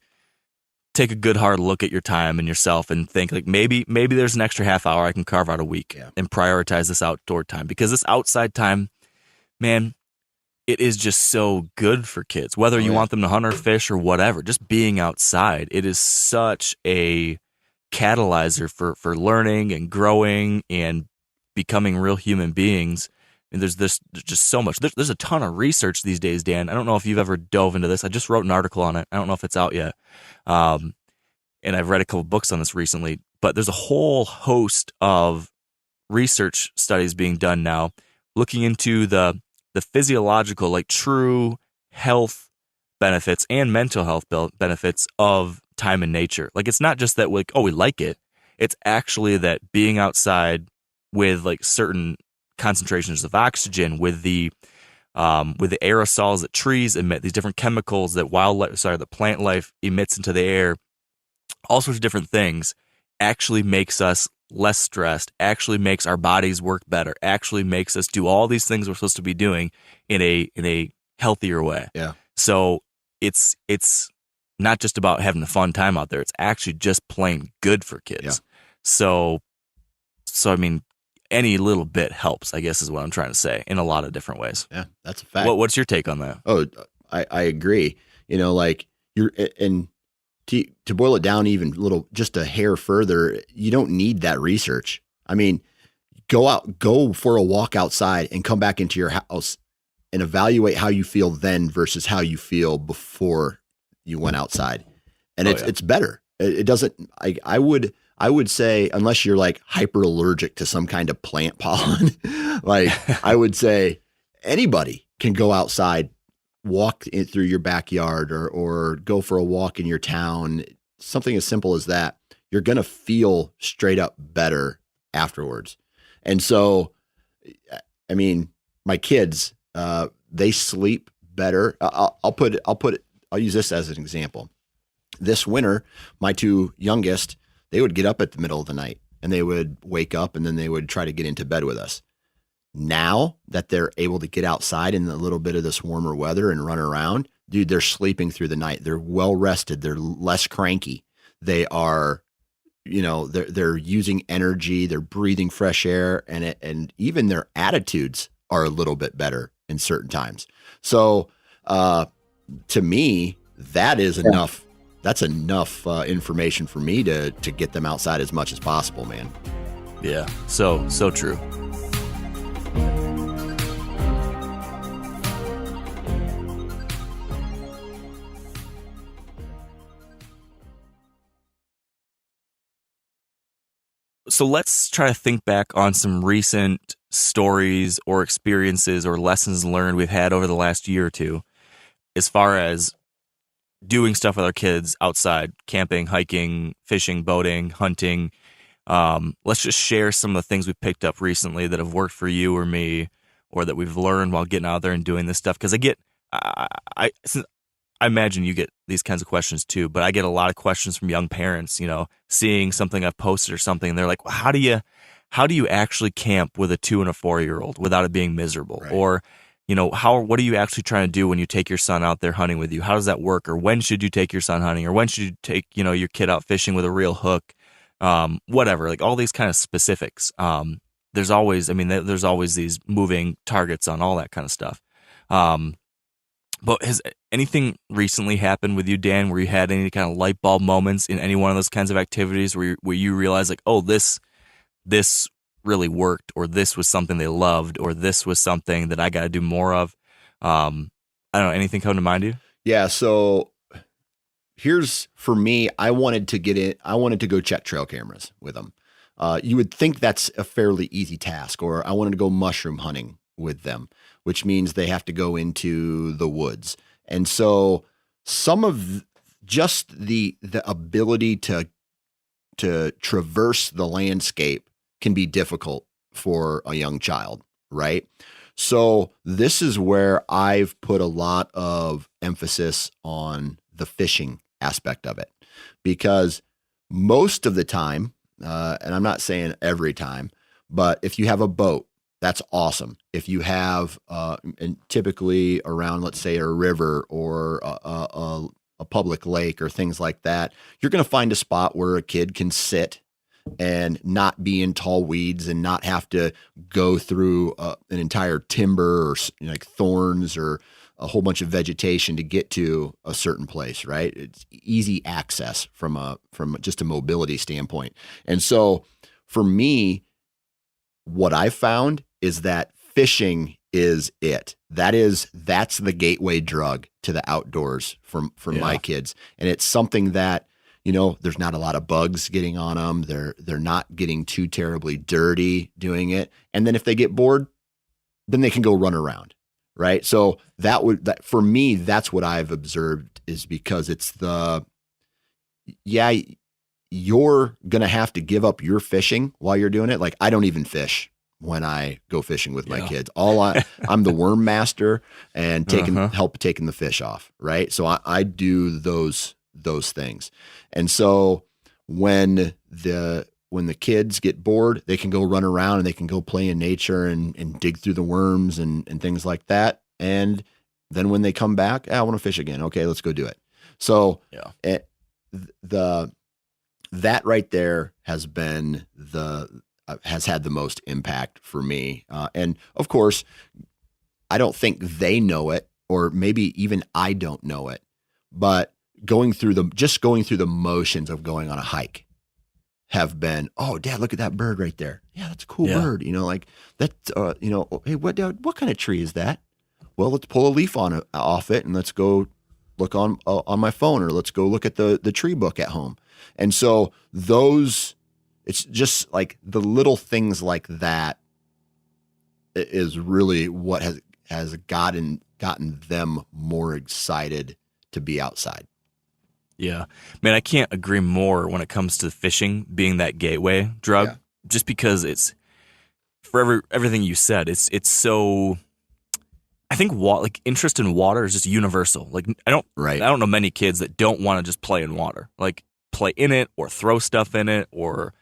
take a good hard look at your time and yourself and think, like, maybe there's an extra half hour I can carve out a week and prioritize this outdoor time, because this outside time, man, it is just so good for kids, whether you want them to hunt or fish or whatever. Just being outside, it is such a catalyzer for learning and growing and becoming real human beings. And there's just so much. There's a ton of research these days, Dan. I don't know if you've ever dove into this. I just wrote an article on it. I don't know if it's out yet. And I've read a couple books on this recently. But there's a whole host of research studies being done now looking into the physiological, like, true health benefits and mental health benefits of time in nature. Like, it's not just that, like, we like it. It's actually that being outside with, like, certain concentrations of oxygen, with the aerosols that trees emit, these different chemicals that the plant life emits into the air, all sorts of different things, actually makes us less stressed, actually makes our bodies work better, actually makes us do all these things we're supposed to be doing in a healthier way. Yeah. So it's not just about having a fun time out there. It's actually just plain good for kids. Yeah. So I mean, any little bit helps, I guess, is what I'm trying to say, in a lot of different ways. Yeah, that's a fact. What's your take on that? Oh, I agree. Like, to boil it down even just a hair further, you don't need that research. I mean, go for a walk outside and come back into your house and evaluate how you feel then versus how you feel before you went outside. And it's better. It doesn't, I would say, unless you're like hyper allergic to some kind of plant pollen, like, I would say anybody can go outside, walk through your backyard or go for a walk in your town. Something as simple as that. You're going to feel straight up better afterwards. And so, I mean, my kids, they sleep better. I'll use this as an example. This winter, my two youngest, they would get up at the middle of the night and they would wake up and then they would try to get into bed with us. Now that they're able to get outside in a little bit of this warmer weather and run around, dude, they're sleeping through the night. They're well rested. They're less cranky. They are, they're using energy. They're breathing fresh air, and even their attitudes are a little bit better in certain times. So, to me, that is enough. That's enough information for me to get them outside as much as possible, man. Yeah, so true. So let's try to think back on some recent stories or experiences or lessons learned we've had over the last year or two, as far as doing stuff with our kids outside, camping, hiking, fishing, boating, hunting. Let's just share some of the things we picked up recently that have worked for you or me, or that we've learned while getting out there and doing this stuff. Because I imagine you get these kinds of questions too, but I get a lot of questions from young parents, seeing something I've posted or something, and they're like, well, how do you actually camp with a 2 and a 4-year-old without it being miserable? Right. Or, what are you actually trying to do when you take your son out there hunting with you? How does that work? Or when should you take your son hunting? Or when should you take, your kid out fishing with a real hook? Whatever, like all these kind of specifics. There's always these moving targets on all that kind of stuff. But has anything recently happened with you, Dan, where you had any kind of light bulb moments in any one of those kinds of activities where you realized, like, oh, this really worked, or this was something they loved, or this was something that I got to do more of? I don't know, anything come to mind to you? Yeah. So here's, for me, I wanted to go check trail cameras with them. You would think that's a fairly easy task. Or I wanted to go mushroom hunting with them, which means they have to go into the woods. And so some of just the ability to traverse the landscape can be difficult for a young child, right? So this is where I've put a lot of emphasis on the fishing aspect of it. because most of the time, and I'm not saying every time, but if you have a boat, that's awesome. If you have, and typically around, let's say, a river or a public lake or things like that, you're going to find a spot where a kid can sit and not be in tall weeds and not have to go through an entire timber or like thorns or a whole bunch of vegetation to get to a certain place, right? It's easy access from just a mobility standpoint. And so for me, what I found is that fishing is it. That's the gateway drug to the outdoors for my kids. And it's something that, there's not a lot of bugs getting on them. They're not getting too terribly dirty doing it. And then if they get bored, then they can go run around. Right. So that for me, that's what I've observed, is because it's you're going to have to give up your fishing while you're doing it. Like, I don't even fish when I go fishing with my kids. I'm the worm master and help taking the fish off. Right. So I do those things. And so when the kids get bored, they can go run around and they can go play in nature and dig through the worms and things like that. And then when they come back, I want to fish again. Okay, let's go do it. So that right there has been has had the most impact for me. And of course, I don't think they know it, or maybe even I don't know it, but going through the motions of going on a hike have been, oh, Dad, look at that bird right there. Yeah, that's a cool bird. Like that, hey, what kind of tree is that? Well, let's pull a leaf off it and let's go look on my phone, or let's go look at the tree book at home. And so it's just like the little things like that is really what has gotten them more excited to be outside. Yeah. Man, I can't agree more when it comes to fishing being that gateway drug, just because it's, for everything you said, it's so, I think interest in water is just universal. Like, I don't know many kids that don't want to just play in water, like play in it or throw stuff in it or,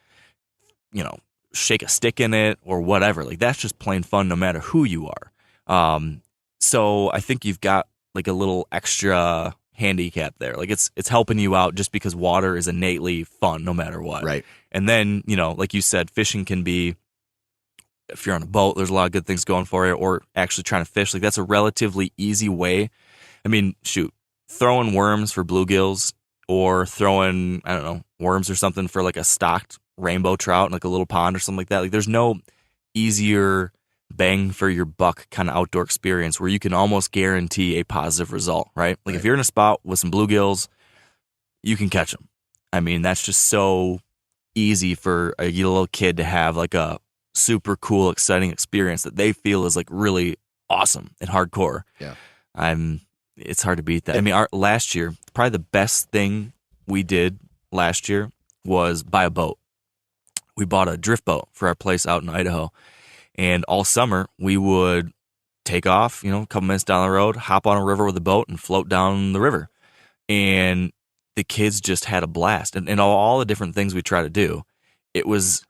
shake a stick in it or whatever. Like, that's just plain fun no matter who you are. So I think you've got like a little extra handicap there. Like, it's helping you out just because water is innately fun no matter what. Right. And then, like you said, fishing can be, if you're on a boat, there's a lot of good things going for you, or actually trying to fish. Like, that's a relatively easy way. I mean, shoot, throwing worms for bluegills or throwing, I don't know, worms or something for like a stocked rainbow trout in like a little pond or something like that. Like, there's no easier bang for your buck kind of outdoor experience where you can almost guarantee a positive result, right? Like, if you're in a spot with some bluegills, you can catch them. I mean, that's just so easy for a little kid to have like a super cool, exciting experience that they feel is like really awesome and hardcore. Yeah. It's hard to beat that. I mean, last year, probably the best thing we did last year was buy a boat. We bought a drift boat for our place out in Idaho. And all summer, we would take off, a couple minutes down the road, hop on a river with a boat and float down the river. And the kids just had a blast. And all the different things we try to do, it was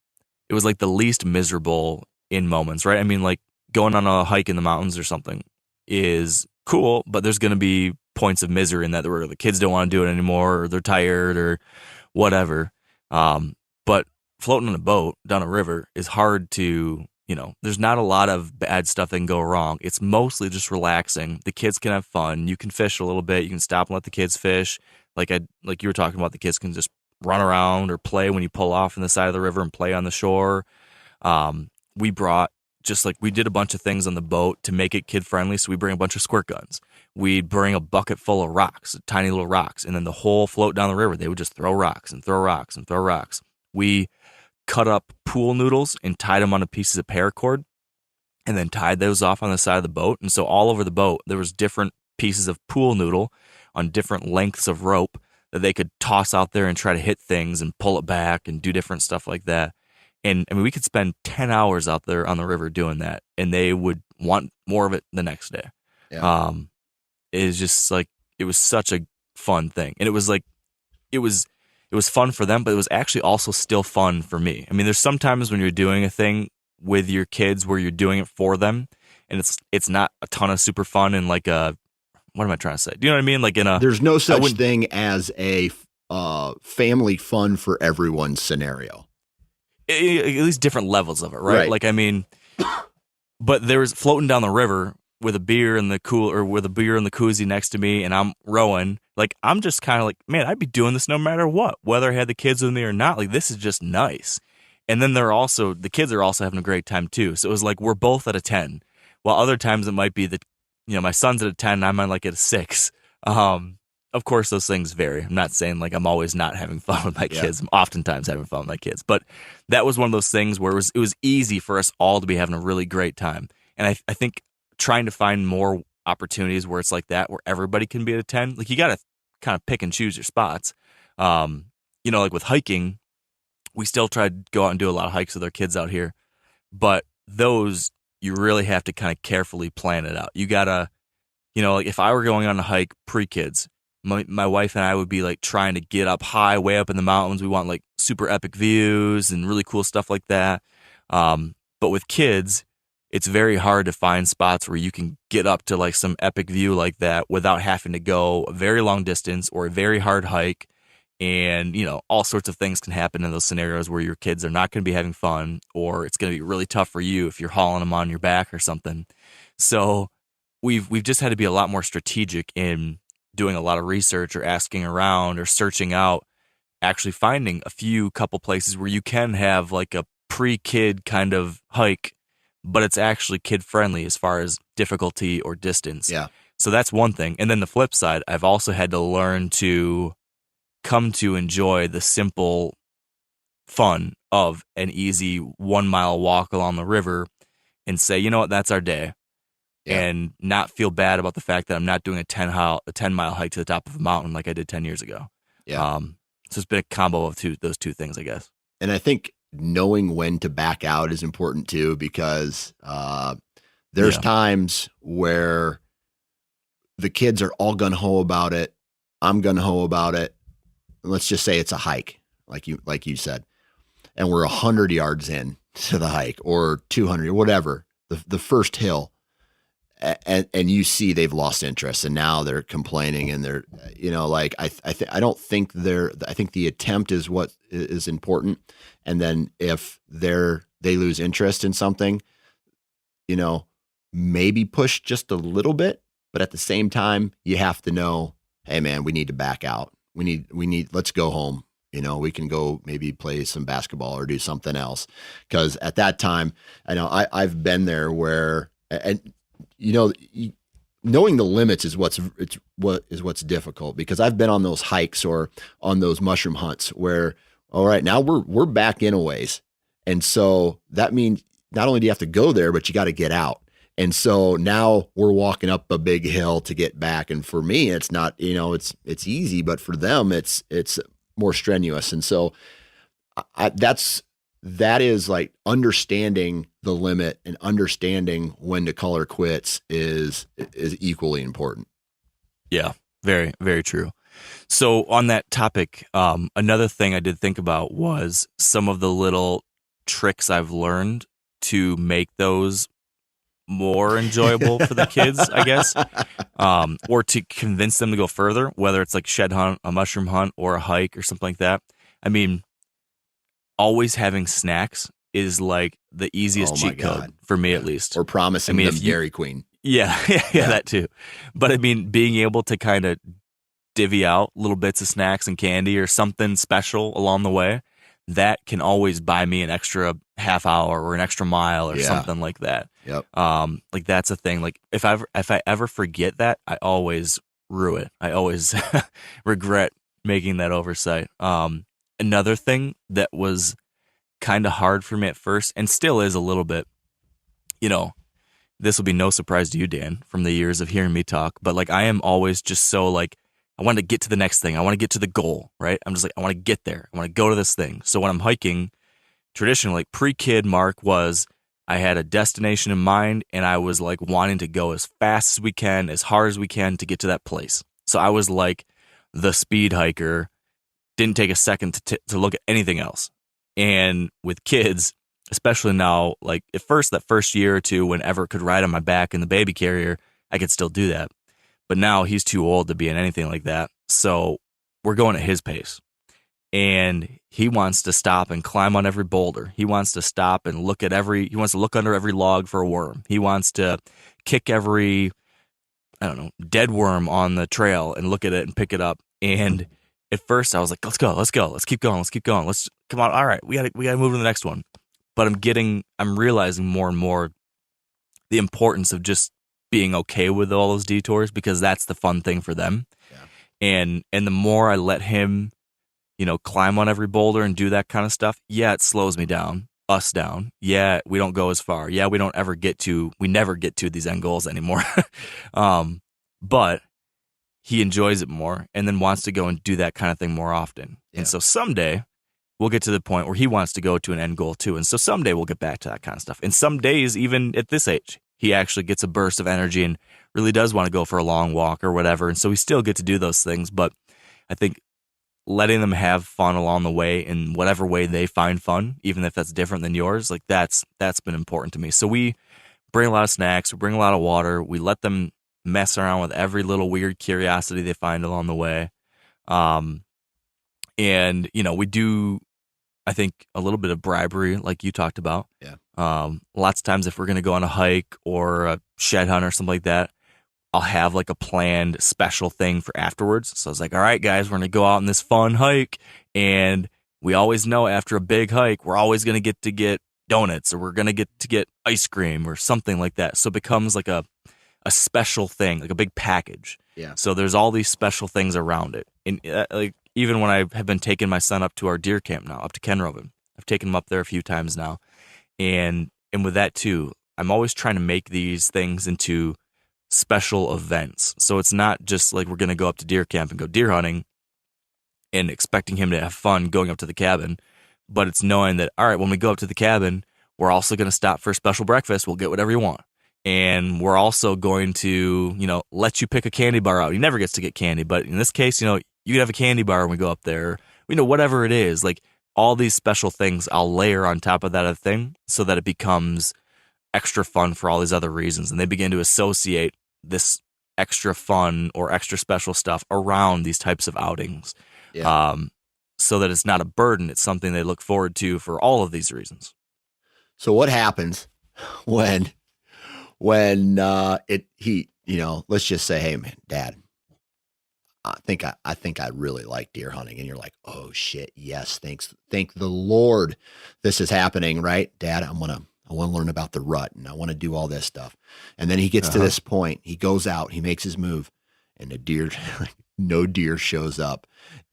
like the least miserable in moments, right? I mean, like going on a hike in the mountains or something is cool, but there's going to be points of misery in that where the kids don't want to do it anymore, or they're tired or whatever. But floating on a boat down a river is hard to, there's not a lot of bad stuff that can go wrong. It's mostly just relaxing. The kids can have fun. You can fish a little bit. You can stop and let the kids fish. Like you were talking about, the kids can just run around or play when you pull off on the side of the river and play on the shore. We did a bunch of things on the boat to make it kid friendly. So we bring a bunch of squirt guns. We'd bring a bucket full of rocks, tiny little rocks. And then the whole float down the river, they would just throw rocks and throw rocks and throw rocks. We cut up pool noodles and tied them onto pieces of paracord and then tied those off on the side of the boat. And so all over the boat, there was different pieces of pool noodle on different lengths of rope that they could toss out there and try to hit things and pull it back and do different stuff like that. And I mean, we could spend 10 hours out there on the river doing that, and they would want more of it the next day. Yeah. It was just like, it was such a fun thing. And it was like, it was fun for them, but it was actually also still fun for me. I mean, there's sometimes when you're doing a thing with your kids where you're doing it for them, and it's not a ton of super fun and like a, what am I trying to say? Do you know what I mean? Like there's no such thing as a family fun for everyone scenario. At least different levels of it, right? Like, I mean, but there was floating down the river with a beer in the koozie next to me, and I'm rowing. Like, I'm just kind of like, man, I'd be doing this no matter what, whether I had the kids with me or not. Like, this is just nice. And then the kids are also having a great time too. So it was like we're both at a 10. While other times it might be that, my son's at a 10 and I'm like at a 6. Of course, those things vary. I'm not saying like I'm always not having fun with my kids. I'm oftentimes having fun with my kids. But that was one of those things where it was easy for us all to be having a really great time. And I think trying to find more opportunities where it's like that, where everybody can be at a 10, like you got to kind of pick and choose your spots. Like with hiking, we still try to go out and do a lot of hikes with our kids out here. But those, you really have to kind of carefully plan it out. You got to, like if I were going on a hike pre-kids, my wife and I would be like trying to get up high, way up in the mountains. We want like super epic views and really cool stuff like that. But with kids, it's very hard to find spots where you can get up to like some epic view like that without having to go a very long distance or a very hard hike. And, all sorts of things can happen in those scenarios where your kids are not going to be having fun, or it's going to be really tough for you if you're hauling them on your back or something. So we've just had to be a lot more strategic in doing a lot of research or asking around or searching out, actually finding a couple places where you can have like a pre-kid kind of hike, but it's actually kid friendly as far as difficulty or distance. Yeah. So that's one thing. And then the flip side, I've also had to learn to come to enjoy the simple fun of an easy 1 mile walk along the river and say, you know what, that's our day. Yeah. And not feel bad about the fact that I'm not doing a 10-mile hike to the top of a mountain like I did 10 years ago. Yeah. So it's been a combo of those two things, I guess. And I think knowing when to back out is important too, because there's times where the kids are all gung-ho about it. I'm gung-ho about it. Let's just say it's a hike, like you said, and we're 100 yards in to the hike or 200 or whatever, the first hill. And you see they've lost interest and now they're complaining and they're, I think the attempt is what is important. And then if they lose interest in something, maybe push just a little bit, but at the same time, you have to know, hey man, we need to back out. We need, let's go home. We can go maybe play some basketball or do something else. Cause at that time, I know I've been there where, and knowing the limits is what's difficult, because I've been on those hikes or on those mushroom hunts where, all right, now we're back in a ways. And so that means not only do you have to go there, but you got to get out. And so now we're walking up a big hill to get back. And for me, it's not, it's easy, but for them, it's more strenuous. And so that is like understanding the limit and understanding when to call or quits is equally important. Yeah, very, very true. So on that topic, another thing I did think about was some of the little tricks I've learned to make those more enjoyable for the kids, I guess, or to convince them to go further, whether it's like shed hunt, a mushroom hunt, or a hike or something like that. I mean, always having snacks is like the easiest cheat code for me, at least. Or promising them Dairy Queen. Yeah, that too. But I mean, being able to kind of divvy out little bits of snacks and candy or something special along the way, that can always buy me an extra half hour or an extra mile or something like that. Yep. Like that's a thing. Like if I ever forget that, I always rue it. I always regret making that oversight. Another thing that was kind of hard for me at first, and still is a little bit, this will be no surprise to you, Dan, from the years of hearing me talk, but like I am always just so like, I want to get to the next thing. I want to get to the goal, right? I'm just like, I want to get there. I want to go to this thing. So when I'm hiking, traditionally, like pre-kid Mark was, I had a destination in mind and I was like wanting to go as fast as we can, as hard as we can to get to that place. So I was like the speed hiker didn't take a second to look at anything else. And with kids, especially now, like at first, that first year or two, when Everett could ride on my back in the baby carrier, I could still do that. But now he's too old to be in anything like that. So we're going at his pace. And he wants to stop and climb on every boulder. He wants to stop and he wants to look under every log for a worm. He wants to kick every, dead worm on the trail and look at it and pick it up. And at first I was like, let's go. Let's keep going. Come on. All right. We gotta move to the next one. But I'm realizing more and more the importance of just being okay with all those detours, because that's the fun thing for them. Yeah. And the more I let him, climb on every boulder and do that kind of stuff, yeah, it slows us down. Yeah, we don't go as far. Yeah, we never get to these end goals anymore. But he enjoys it more and then wants to go and do that kind of thing more often. Yeah. And so someday we'll get to the point where he wants to go to an end goal too. And so someday we'll get back to that kind of stuff. And some days, even at this age, he actually gets a burst of energy and really does want to go for a long walk or whatever. And so we still get to do those things. But I think letting them have fun along the way in whatever way they find fun, even if that's different than yours, like that's been important to me. So we bring a lot of snacks, we bring a lot of water, we let them mess around with every little weird curiosity they find along the way. And, we do, I think, a little bit of bribery, like you talked about. Yeah. Lots of times if we're going to go on a hike or a shed hunt or something like that, I'll have like a planned special thing for afterwards. So I was like, all right, guys, we're going to go out on this fun hike. And we always know after a big hike, we're always going to get donuts, or we're going to get ice cream or something like that. So it becomes like a special thing, like a big package. Yeah. So there's all these special things around it. And like even when I have been taking my son up to our deer camp now, up to Kenroven, I've taken him up there a few times now. And with that too, I'm always trying to make these things into special events. So it's not just like we're going to go up to deer camp and go deer hunting and expecting him to have fun going up to the cabin, but it's knowing that, all right, when we go up to the cabin, we're also going to stop for a special breakfast. We'll get whatever you want. And we're also going to, let you pick a candy bar out. He never gets to get candy, but in this case, you could have a candy bar when we go up there. Whatever it is, like all these special things I'll layer on top of that other thing so that it becomes extra fun for all these other reasons. And they begin to associate this extra fun or extra special stuff around these types of outings. Yeah. So that it's not a burden. It's something they look forward to for all of these reasons. So what happens when let's just say, hey man, Dad, I think I really like deer hunting. And you're like, oh shit. Yes. Thank the Lord this is happening, right? Dad, I want to learn about the rut and I want to do all this stuff. And then he gets to this point, he goes out, he makes his move, and no deer shows up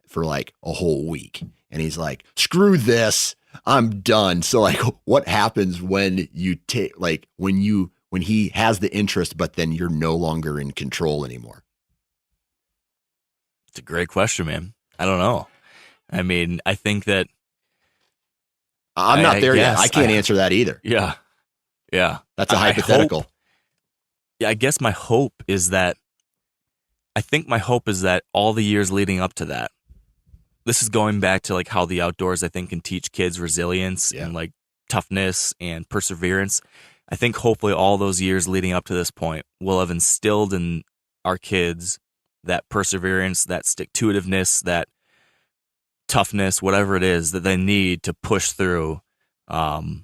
for like a whole week. And he's like, screw this, I'm done. So like, what happens when you take, like when he has the interest, but then you're no longer in control anymore? It's a great question, man. I don't know. I mean, I think that I'm not there yet. I can't answer that either. Yeah. Yeah. That's a hypothetical. I guess my hope is that all the years leading up to that, this is going back to like how the outdoors, I think, can teach kids resilience and like toughness and perseverance. I think hopefully all those years leading up to this point will have instilled in our kids that perseverance, that stick-to-itiveness, that toughness, whatever it is that they need to push through and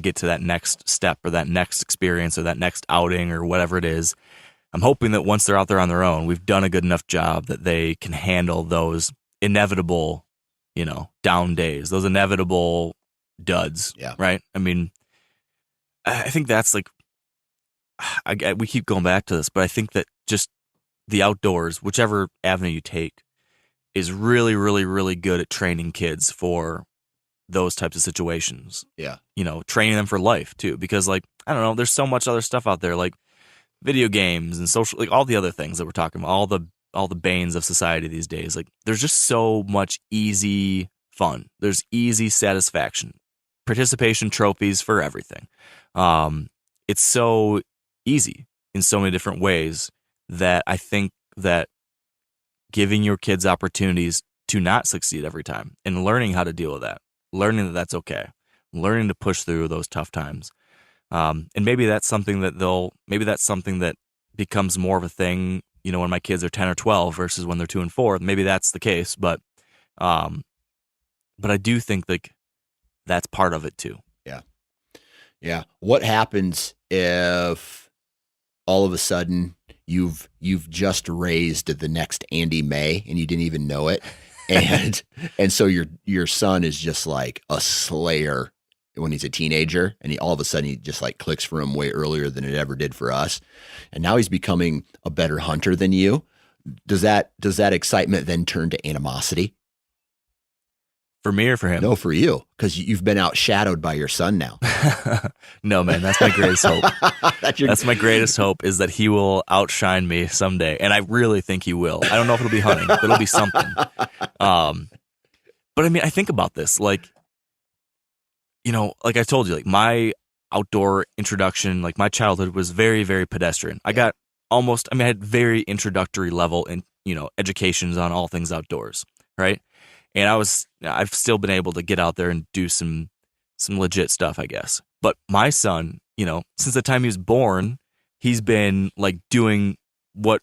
get to that next step or that next experience or that next outing or whatever it is. I'm hoping that once they're out there on their own, we've done a good enough job that they can handle those inevitable, down days, those inevitable duds. Yeah. Right. I mean, I think that's like, we keep going back to this, but I think that just the outdoors, whichever avenue you take, is really, really, really good at training kids for those types of situations. Yeah. Training them for life too, because like, I don't know, there's so much other stuff out there, like video games and social, like all the other things that we're talking about, all the banes of society these days. Like there's just so much easy fun. There's easy satisfaction, participation trophies for everything. It's so easy in so many different ways that I think that giving your kids opportunities to not succeed every time, and learning how to deal with that, learning that that's okay, learning to push through those tough times. And maybe that's something that becomes more of a thing, when my kids are 10 or 12 versus when they're 2 and 4. Maybe that's the case, but I do think like that's part of it too. Yeah. What happens if all of a sudden you've just raised the next Andy May and you didn't even know it, and so your son is just like a slayer when he's a teenager, and all of a sudden he just like clicks for him way earlier than it ever did for us, and now he's becoming a better hunter than you. Does that excitement then turn to animosity? For me or for him? No, for you, because you've been outshadowed by your son now. No, man, that's my greatest hope. That's my greatest hope, is that he will outshine me someday, and I really think he will. I don't know if it'll be hunting, but it'll be something. But I mean, I think about this, like, like I told you, like my outdoor introduction, like my childhood was very, very pedestrian. I had very introductory level in, educations on all things outdoors, right? And I've still been able to get out there and do some legit stuff, I guess. But my son, since the time he was born, he's been like doing what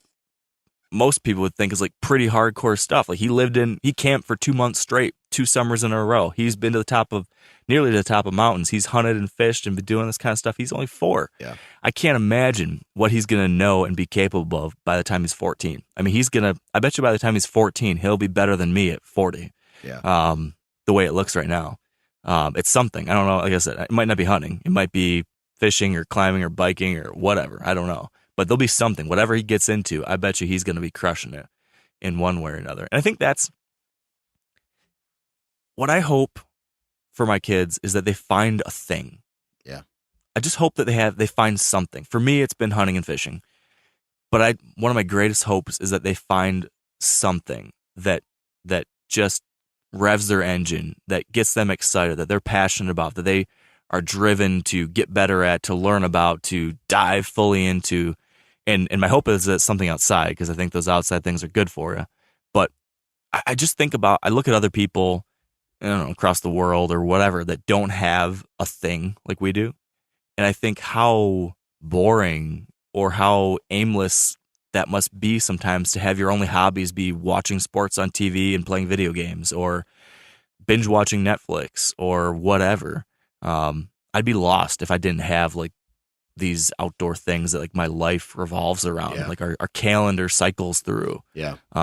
most people would think is like pretty hardcore stuff. Like he camped for 2 months straight, 2 summers in a row. He's been nearly to the top of mountains. He's hunted and fished and been doing this kind of stuff. He's only 4. Yeah. I can't imagine what he's going to know and be capable of by the time he's 14. I mean, I bet you by the time he's 14, he'll be better than me at 40. Yeah. The way it looks right now. It's something. I don't know. Like I said, it might not be hunting. It might be fishing or climbing or biking or whatever. I don't know. But there'll be something. Whatever he gets into, I bet you he's going to be crushing it in one way or another. And I think that's what I hope for my kids, is that they find a thing. Yeah. I just hope that they find something. For me, it's been hunting and fishing. But one of my greatest hopes is that they find something that just revs their engine, that gets them excited, that they're passionate about, that they are driven to get better at, to learn about, to dive fully into. And my hope is that it's something outside, because I think those outside things are good for you. But I just I look at other people, I don't know, across the world or whatever, that don't have a thing like we do. And I think how boring or how aimless that must be sometimes, to have your only hobbies be watching sports on TV and playing video games or binge watching Netflix or whatever. I'd be lost if I didn't have like these outdoor things that like my life revolves around, like our calendar cycles through. Yeah. So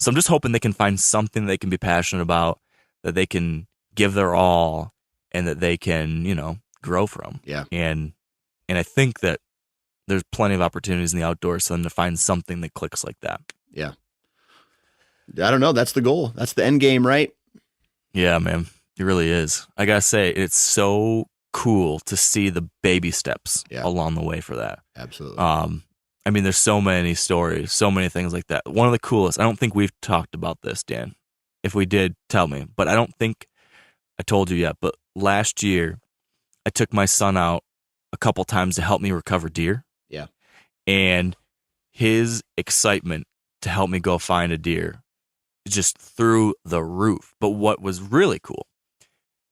I'm just hoping they can find something they can be passionate about, that they can give their all, and that they can, grow from. Yeah. And I think that there's plenty of opportunities in the outdoors for them to find something that clicks like that. Yeah. I don't know. That's the goal. That's the end game, right? Yeah, man. It really is. I gotta say, it's so cool to see the baby steps along the way for that. Absolutely. I mean, there's so many stories, so many things like that. One of the coolest, I don't think we've talked about this, Dan. If we did, tell me. But I don't think I told you yet. But last year, I took my son out a couple times to help me recover deer. Yeah. And his excitement to help me go find a deer just through the roof. But what was really cool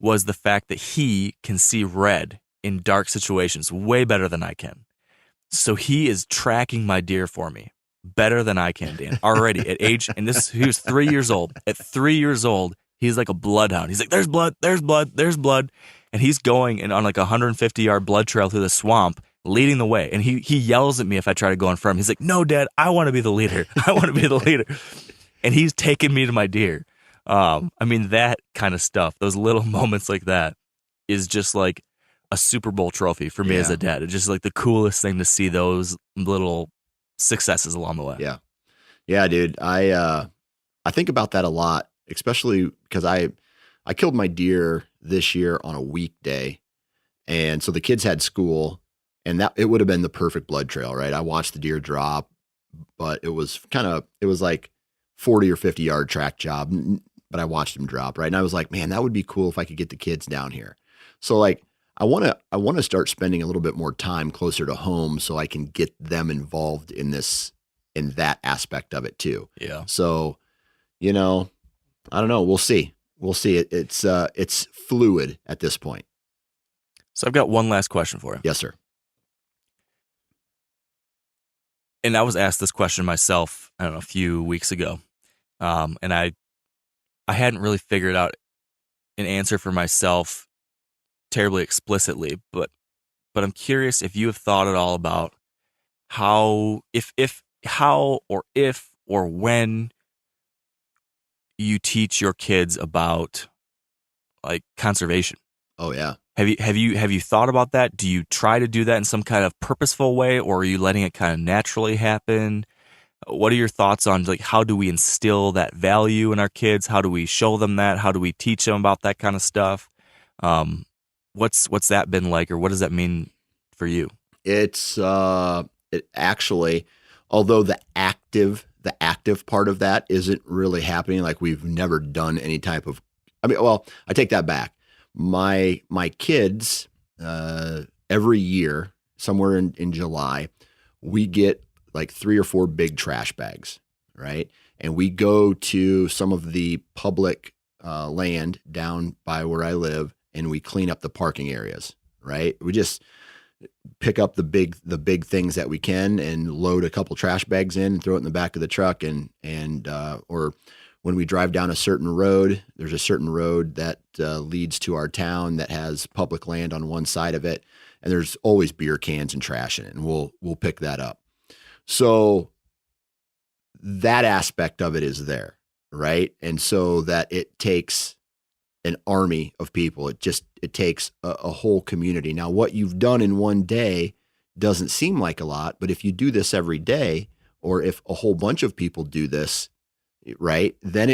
was the fact that he can see red in dark situations way better than I can. So he is tracking my deer for me better than I can, Dan, already at age, and he was 3 years old. At 3 years old, he's like a bloodhound. He's like, there's blood, there's blood, there's blood. And he's going on like a 150-yard blood trail through the swamp, leading the way. And he yells at me if I try to go in front of him. He's like, no, Dad, I want to be the leader. I want to be the leader. And he's taking me to my deer. I mean, that kind of stuff, those little moments like that, is just like a Super Bowl trophy for me as a dad. It's just like the coolest thing to see those little successes along the way. Yeah. Yeah, dude. I think about that a lot, especially because I killed my deer this year on a weekday. And so the kids had school, and that it would have been the perfect blood trail, right? I watched the deer drop, but it was like 40 or 50 yard track job, but I watched him drop, right? And I was like, man, that would be cool if I could get the kids down here. So like, I want to start spending a little bit more time closer to home so I can get them involved in that aspect of it too. Yeah. So, I don't know. We'll see. We'll see. It's fluid at this point. So I've got one last question for you. Yes, sir. And I was asked this question myself, I don't know, a few weeks ago. And I hadn't really figured out an answer for myself terribly explicitly, but I'm curious if you have thought at all about how or when you teach your kids about like conservation. Oh yeah. Have you thought about that? Do you try to do that in some kind of purposeful way, or are you letting it kind of naturally happen? What are your thoughts on like how do we instill that value in our kids? How do we show them that? How do we teach them about that kind of stuff? What's that been like, or what does that mean for you? It actually, although the active part of that isn't really happening, like we've never done any type of, I take that back. My kids, every year, somewhere in July, we get like 3 or 4 big trash bags, right? And we go to some of the public land down by where I live, and we clean up the parking areas, right? We just pick up the big things that we can and load a couple trash bags in and throw it in the back of the truck, or when we drive down a certain road, there's a certain road that leads to our town that has public land on one side of it, and there's always beer cans and trash in it, and we'll pick that up. So that aspect of it is there, right? And so that it takes an army of people. It takes a whole community. Now, what you've done in one day doesn't seem like a lot, but if you do this every day, or if a whole bunch of people do this, right, then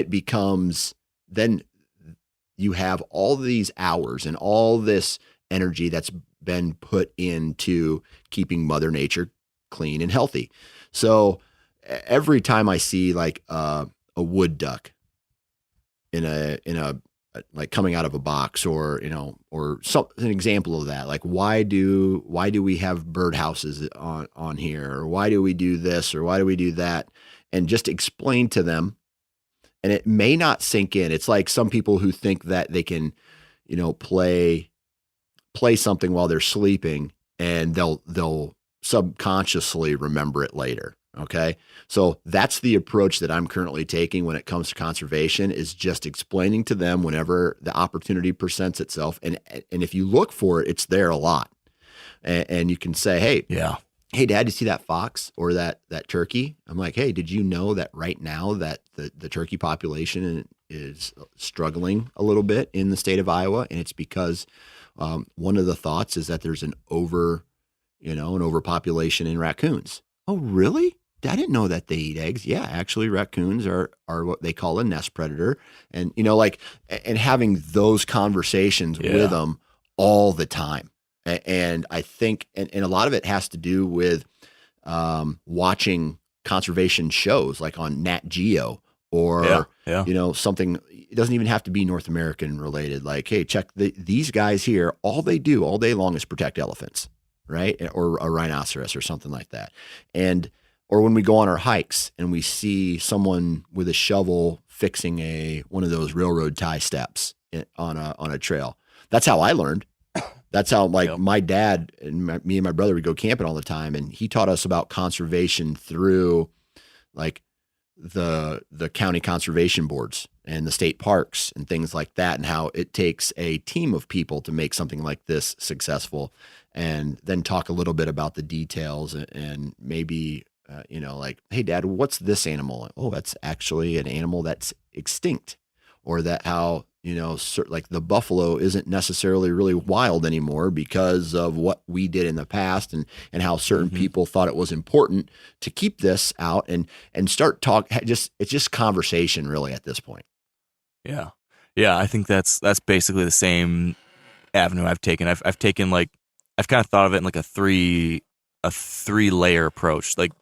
you have all these hours and all this energy that's been put into keeping Mother Nature clean and healthy. So every time I see like a wood duck in a like coming out of a box, or or an example of that, like why do we have birdhouses on here, or why do we do this, or why do we do that, and just explain to them. And it may not sink in. It's like some people who think that they can, play something while they're sleeping, and they'll subconsciously remember it later. Okay. So that's the approach that I'm currently taking when it comes to conservation, is just explaining to them whenever the opportunity presents itself. And if you look for it, it's there a lot. And you can say, hey, Dad, you see that fox or that turkey? I'm like, hey, did you know that right now that the turkey population is struggling a little bit in the state of Iowa? And it's because one of the thoughts is that there's an overpopulation in raccoons. Oh, really? I didn't know that they eat eggs. Yeah, actually, raccoons are what they call a nest predator. And, and having those conversations with them all the time. And I think, and a lot of it has to do with watching conservation shows like on Nat Geo, or, something. It doesn't even have to be North American related. Like, hey, check these guys here. All they do all day long is protect elephants, right? Or a rhinoceros or something like that. Or when we go on our hikes and we see someone with a shovel fixing one of those railroad tie steps on a trail. That's how I learned. That's how my dad and me and my brother would go camping all the time. And he taught us about conservation through like the county conservation boards and the state parks and things like that, and how it takes a team of people to make something like this successful. And then talk a little bit about the details and maybe, like, hey, Dad, what's this animal? Oh, that's actually an animal that's extinct. Or that how, like the buffalo isn't necessarily really wild anymore because of what we did in the past, and how certain people thought it was important to keep this out and start it's just conversation really at this point. Yeah. Yeah. I think that's basically the same avenue I've taken. I've taken I've kind of thought of it in like a three layer approach. Like,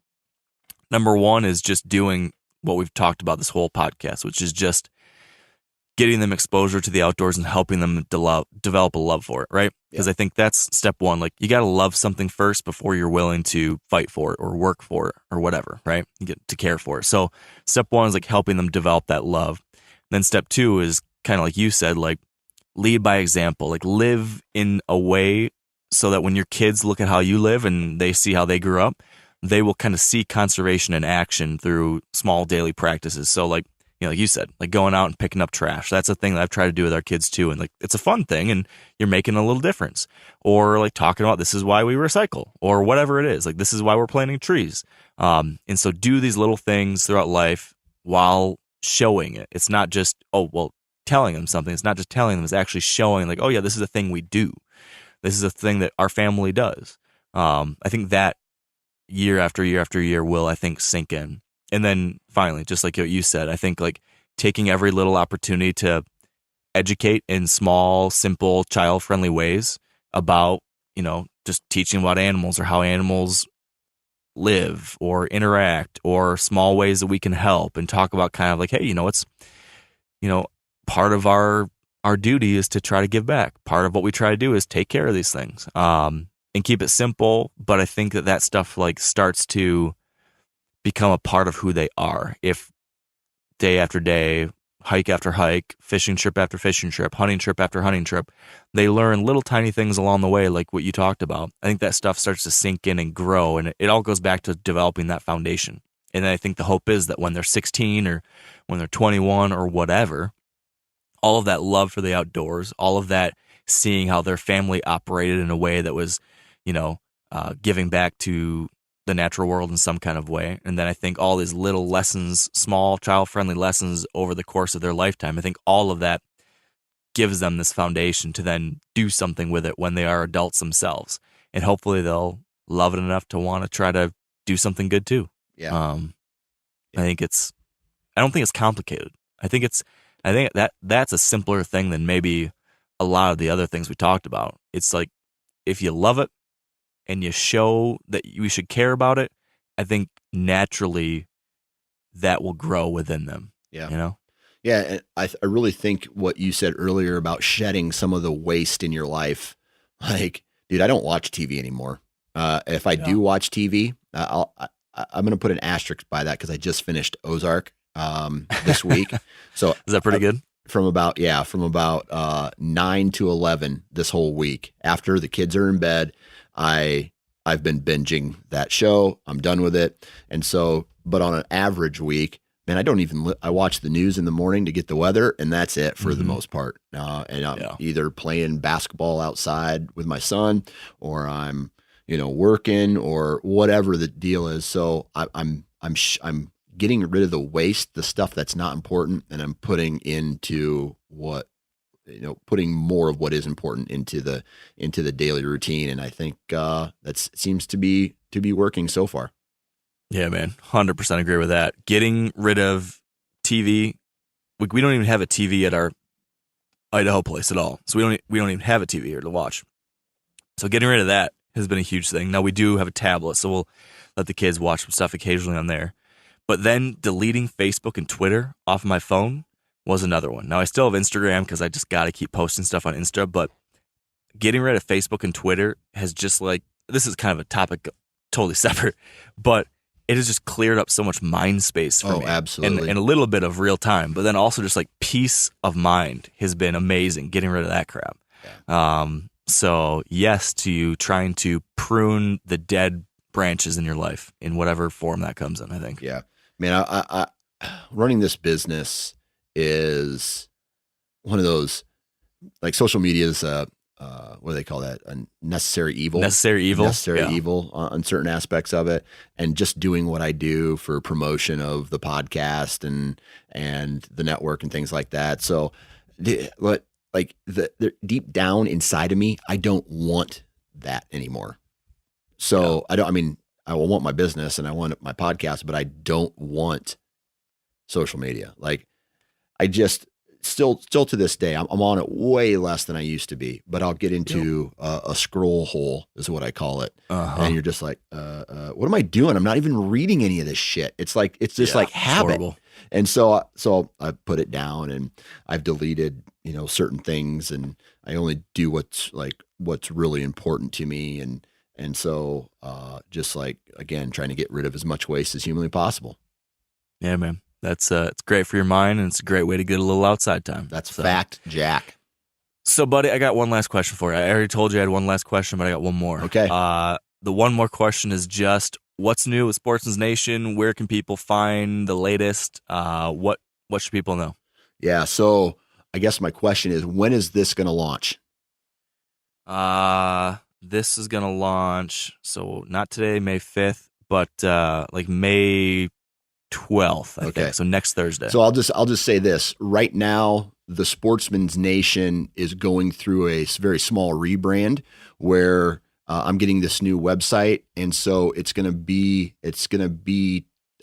number one is just doing what we've talked about this whole podcast, which is just getting them exposure to the outdoors and helping them develop a love for it, right? Because I think that's step one. Like, you got to love something first before you're willing to fight for it or work for it or whatever, right? You get to care for it. So step one is like helping them develop that love. Then step 2 is kind of like you said, like lead by example, like live in a way so that when your kids look at how you live and they see how they grew up, they will kind of see conservation in action through small daily practices. So like, like you said, like going out and picking up trash. That's a thing that I've tried to do with our kids too. And like, it's a fun thing and you're making a little difference. Or like talking about this is why we recycle or whatever it is. Like, this is why we're planting trees. And so do these little things throughout life while showing it. It's not just, telling them something. It's not just telling them, it's actually showing like, oh yeah, this is a thing we do. This is a thing that our family does. I think that year after year after year will, I think, sink in. And then finally, just like what you said, I think like taking every little opportunity to educate in small, simple, child-friendly ways about, just teaching about animals or how animals live or interact or small ways that we can help and talk about kind of like, hey, it's, part of our duty is to try to give back. Part of what we try to do is take care of these things and keep it simple. But I think that stuff like starts to become a part of who they are. If day after day, hike after hike, fishing trip after fishing trip, hunting trip after hunting trip, they learn little tiny things along the way, like what you talked about. I think that stuff starts to sink in and grow, and it all goes back to developing that foundation. And I think the hope is that when they're 16 or when they're 21 or whatever, all of that love for the outdoors, all of that seeing how their family operated in a way that was, giving back to the natural world in some kind of way. And then I think all these little lessons, small child-friendly lessons over the course of their lifetime, I think all of that gives them this foundation to then do something with it when they are adults themselves. And hopefully they'll love it enough to want to try to do something good too. Yeah. I don't think it's complicated. I think that's a simpler thing than maybe a lot of the other things we talked about. It's like, if you love it and you show that we should care about it, I think naturally that will grow within them. Yeah. Yeah. And I really think what you said earlier about shedding some of the waste in your life, like, dude, I don't watch TV anymore. If I do watch TV, I'm going to put an asterisk by that because I just finished Ozark this week. So is that pretty good? From about 9 to 11 this whole week. After the kids are in bed, I've been binging that show. I'm done with it. And so, but on an average week, man, I watch the news in the morning to get the weather, and that's it for the most part. And I'm either playing basketball outside with my son, or I'm, working, or whatever the deal is. So I'm getting rid of the waste, the stuff that's not important, and I'm putting into putting more of what is important into the daily routine. And I think that seems to be working so far. Yeah, man, 100% agree with that. Getting rid of TV. We don't even have a TV at our Idaho place at all, so we don't even have a TV here to watch. So getting rid of that has been a huge thing. Now we do have a tablet, so we'll let the kids watch some stuff occasionally on there. But then deleting Facebook and Twitter off of my phone was another one. Now I still have Instagram because I just got to keep posting stuff on Insta, but getting rid of Facebook and Twitter has just this is kind of a topic totally separate, but it has just cleared up so much mind space for me. Oh, absolutely. And a little bit of real time, but then also just peace of mind has been amazing getting rid of that crap. Yeah. So yes to you trying to prune the dead branches in your life in whatever form that comes in, I think. Yeah. Man, I running this business is one of those, like, social media is what do they call that? A necessary evil. Necessary evil on certain aspects of it. And just doing what I do for promotion of the podcast and the network and things like that. So the deep down inside of me, I don't want that anymore. So I want my business and I want my podcast, but I don't want social media. Like, I just still to this day, I'm on it way less than I used to be, but I'll get into a scroll hole is what I call it. And you're just like, what am I doing? I'm not even reading any of this shit. It's just like habit. Horrible. And so I put it down and I've deleted, certain things, and I only do what's really important to me. And so, just again, trying to get rid of as much waste as humanly possible. Yeah, man. That's it's great for your mind, and it's a great way to get a little outside time. That's fact, Jack. So, buddy, I got one last question for you. I already told you I had one last question, but I got one more. Okay. The one more question is just, what's new with Sportsman's Nation? Where can people find the latest? What should people know? Yeah, so I guess my question is, when is this going to launch? This is going to launch, so not today, May 5th, but like May 12th, I think. So next Thursday. So I'll just say this. Right now, the Sportsman's Nation is going through a very small rebrand where I'm getting this new website, and so it's gonna be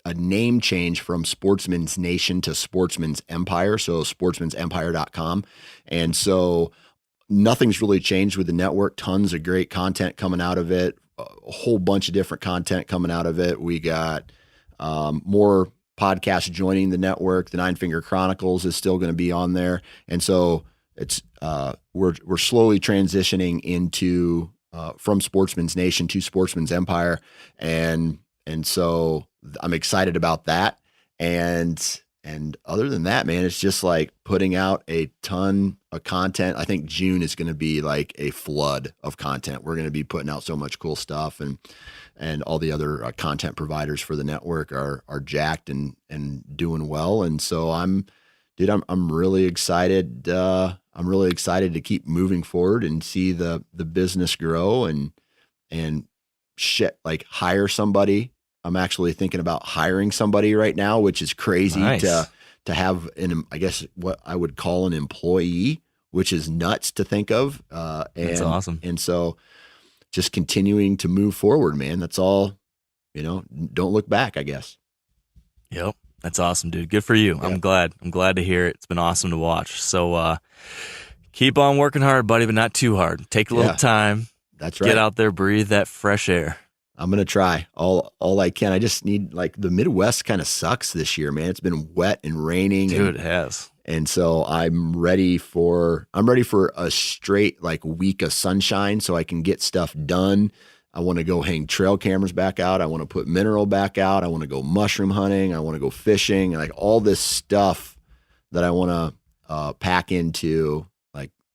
a name change from Sportsman's Nation to Sportsman's Empire, so sportsmansempire.com. And so nothing's really changed with the network. Tons of great content coming out of it, a whole bunch of different content coming out of it. We got more podcasts joining the network. The Nine Finger Chronicles is still going to be on there. And so it's we're slowly transitioning into from Sportsman's Nation to Sportsman's Empire. And so I'm excited about that. And other than that, man, it's just like putting out a ton of content. I think June is going to be like a flood of content. We're going to be putting out so much cool stuff, and all the other content providers for the network are jacked and doing well. And so I'm really excited. I'm really excited to keep moving forward and see the business grow and shit, like hire somebody. I'm actually thinking about hiring somebody right now, which is crazy. Nice. to have I guess what I would call an employee, which is nuts to think of. That's awesome. And so just continuing to move forward, man. That's all, don't look back, I guess. Yep. That's awesome, dude. Good for you. Yeah. I'm glad to hear it. It's been awesome to watch. So keep on working hard, buddy, but not too hard. Take a little time. That's right. Get out there, breathe that fresh air. I'm going to try all I can. I just need, like, the Midwest kind of sucks this year, man. It's been wet and raining. Dude, it has. And so I'm ready for a straight week of sunshine so I can get stuff done. I want to go hang trail cameras back out. I want to put mineral back out. I want to go mushroom hunting. I want to go fishing, like all this stuff that I want to pack into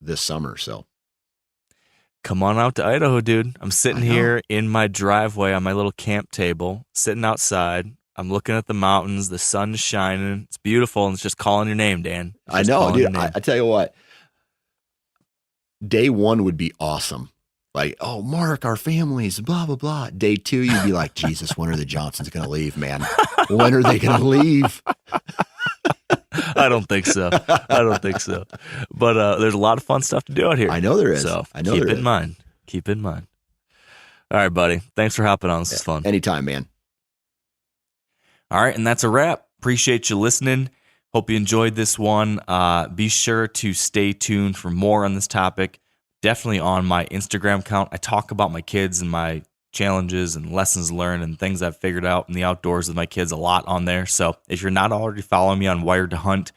this summer. So come on out to Idaho, dude. I'm sitting here in my driveway on my little camp table, sitting outside. I'm looking at the mountains. The sun's shining. It's beautiful, and it's just calling your name, Dan. I know, dude. I tell you what, day one would be awesome. Like, oh, Mark, our families, blah, blah, blah. Day two, you'd be like, Jesus, when are the Johnsons going to leave, man? When are they going to leave? I don't think so. But there's a lot of fun stuff to do out here. I know there is. So I know keep there it in is. mind. Keep it in mind. All right, buddy. Thanks for hopping on. This is fun. Anytime, man. All right, and that's a wrap. Appreciate you listening. Hope you enjoyed this one. Be sure to stay tuned for more on this topic. Definitely on my Instagram account. I talk about my kids and my challenges and lessons learned and things I've figured out in the outdoors with my kids a lot on there. So if you're not already following me on Wired to Hunt,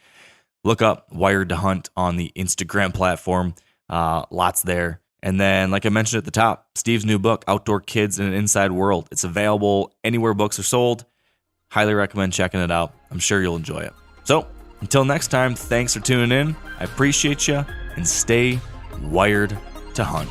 look up Wired to Hunt on the Instagram platform. Lots there. And then, like I mentioned at the top, Steve's new book, Outdoor Kids in an Inside World. It's available anywhere books are sold. Highly recommend checking it out. I'm sure you'll enjoy it. So until next time, thanks for tuning in. I appreciate you, and stay wired to hunt.